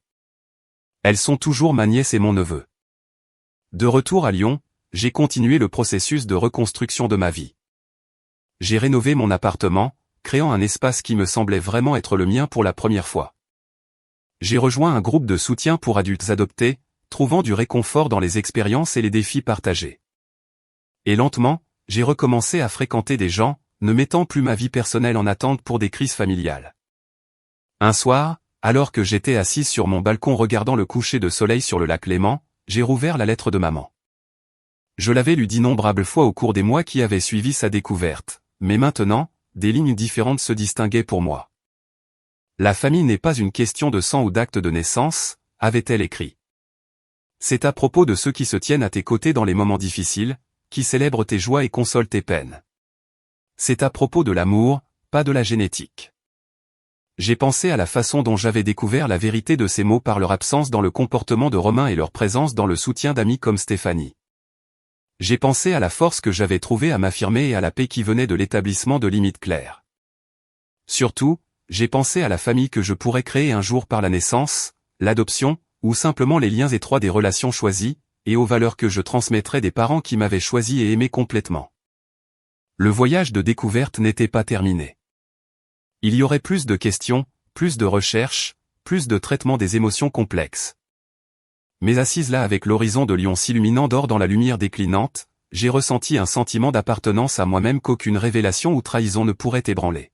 Speaker 1: Elles sont toujours ma nièce et mon neveu. De retour à Lyon, j'ai continué le processus de reconstruction de ma vie. J'ai rénové mon appartement, créant un espace qui me semblait vraiment être le mien pour la première fois. J'ai rejoint un groupe de soutien pour adultes adoptés, trouvant du réconfort dans les expériences et les défis partagés. Et lentement, j'ai recommencé à fréquenter des gens, ne mettant plus ma vie personnelle en attente pour des crises familiales. Un soir, alors que j'étais assise sur mon balcon regardant le coucher de soleil sur le lac Léman, j'ai rouvert la lettre de maman. Je l'avais lue d'innombrables fois au cours des mois qui avaient suivi sa découverte, mais maintenant, des lignes différentes se distinguaient pour moi. La famille n'est pas une question de sang ou d'acte de naissance, avait-elle écrit. C'est à propos de ceux qui se tiennent à tes côtés dans les moments difficiles, qui célèbrent tes joies et consolent tes peines. C'est à propos de l'amour, pas de la génétique. J'ai pensé à la façon dont j'avais découvert la vérité de ces mots par leur absence dans le comportement de Romain et leur présence dans le soutien d'amis comme Stéphanie. J'ai pensé à la force que j'avais trouvée à m'affirmer et à la paix qui venait de l'établissement de limites claires. Surtout, j'ai pensé à la famille que je pourrais créer un jour par la naissance, l'adoption, ou simplement les liens étroits des relations choisies, et aux valeurs que je transmettrais des parents qui m'avaient choisi et aimé complètement. Le voyage de découverte n'était pas terminé. Il y aurait plus de questions, plus de recherches, plus de traitement des émotions complexes. Mais assise là avec l'horizon de Lyon s'illuminant d'or dans la lumière déclinante, j'ai ressenti un sentiment d'appartenance à moi-même qu'aucune révélation ou trahison ne pourrait ébranler.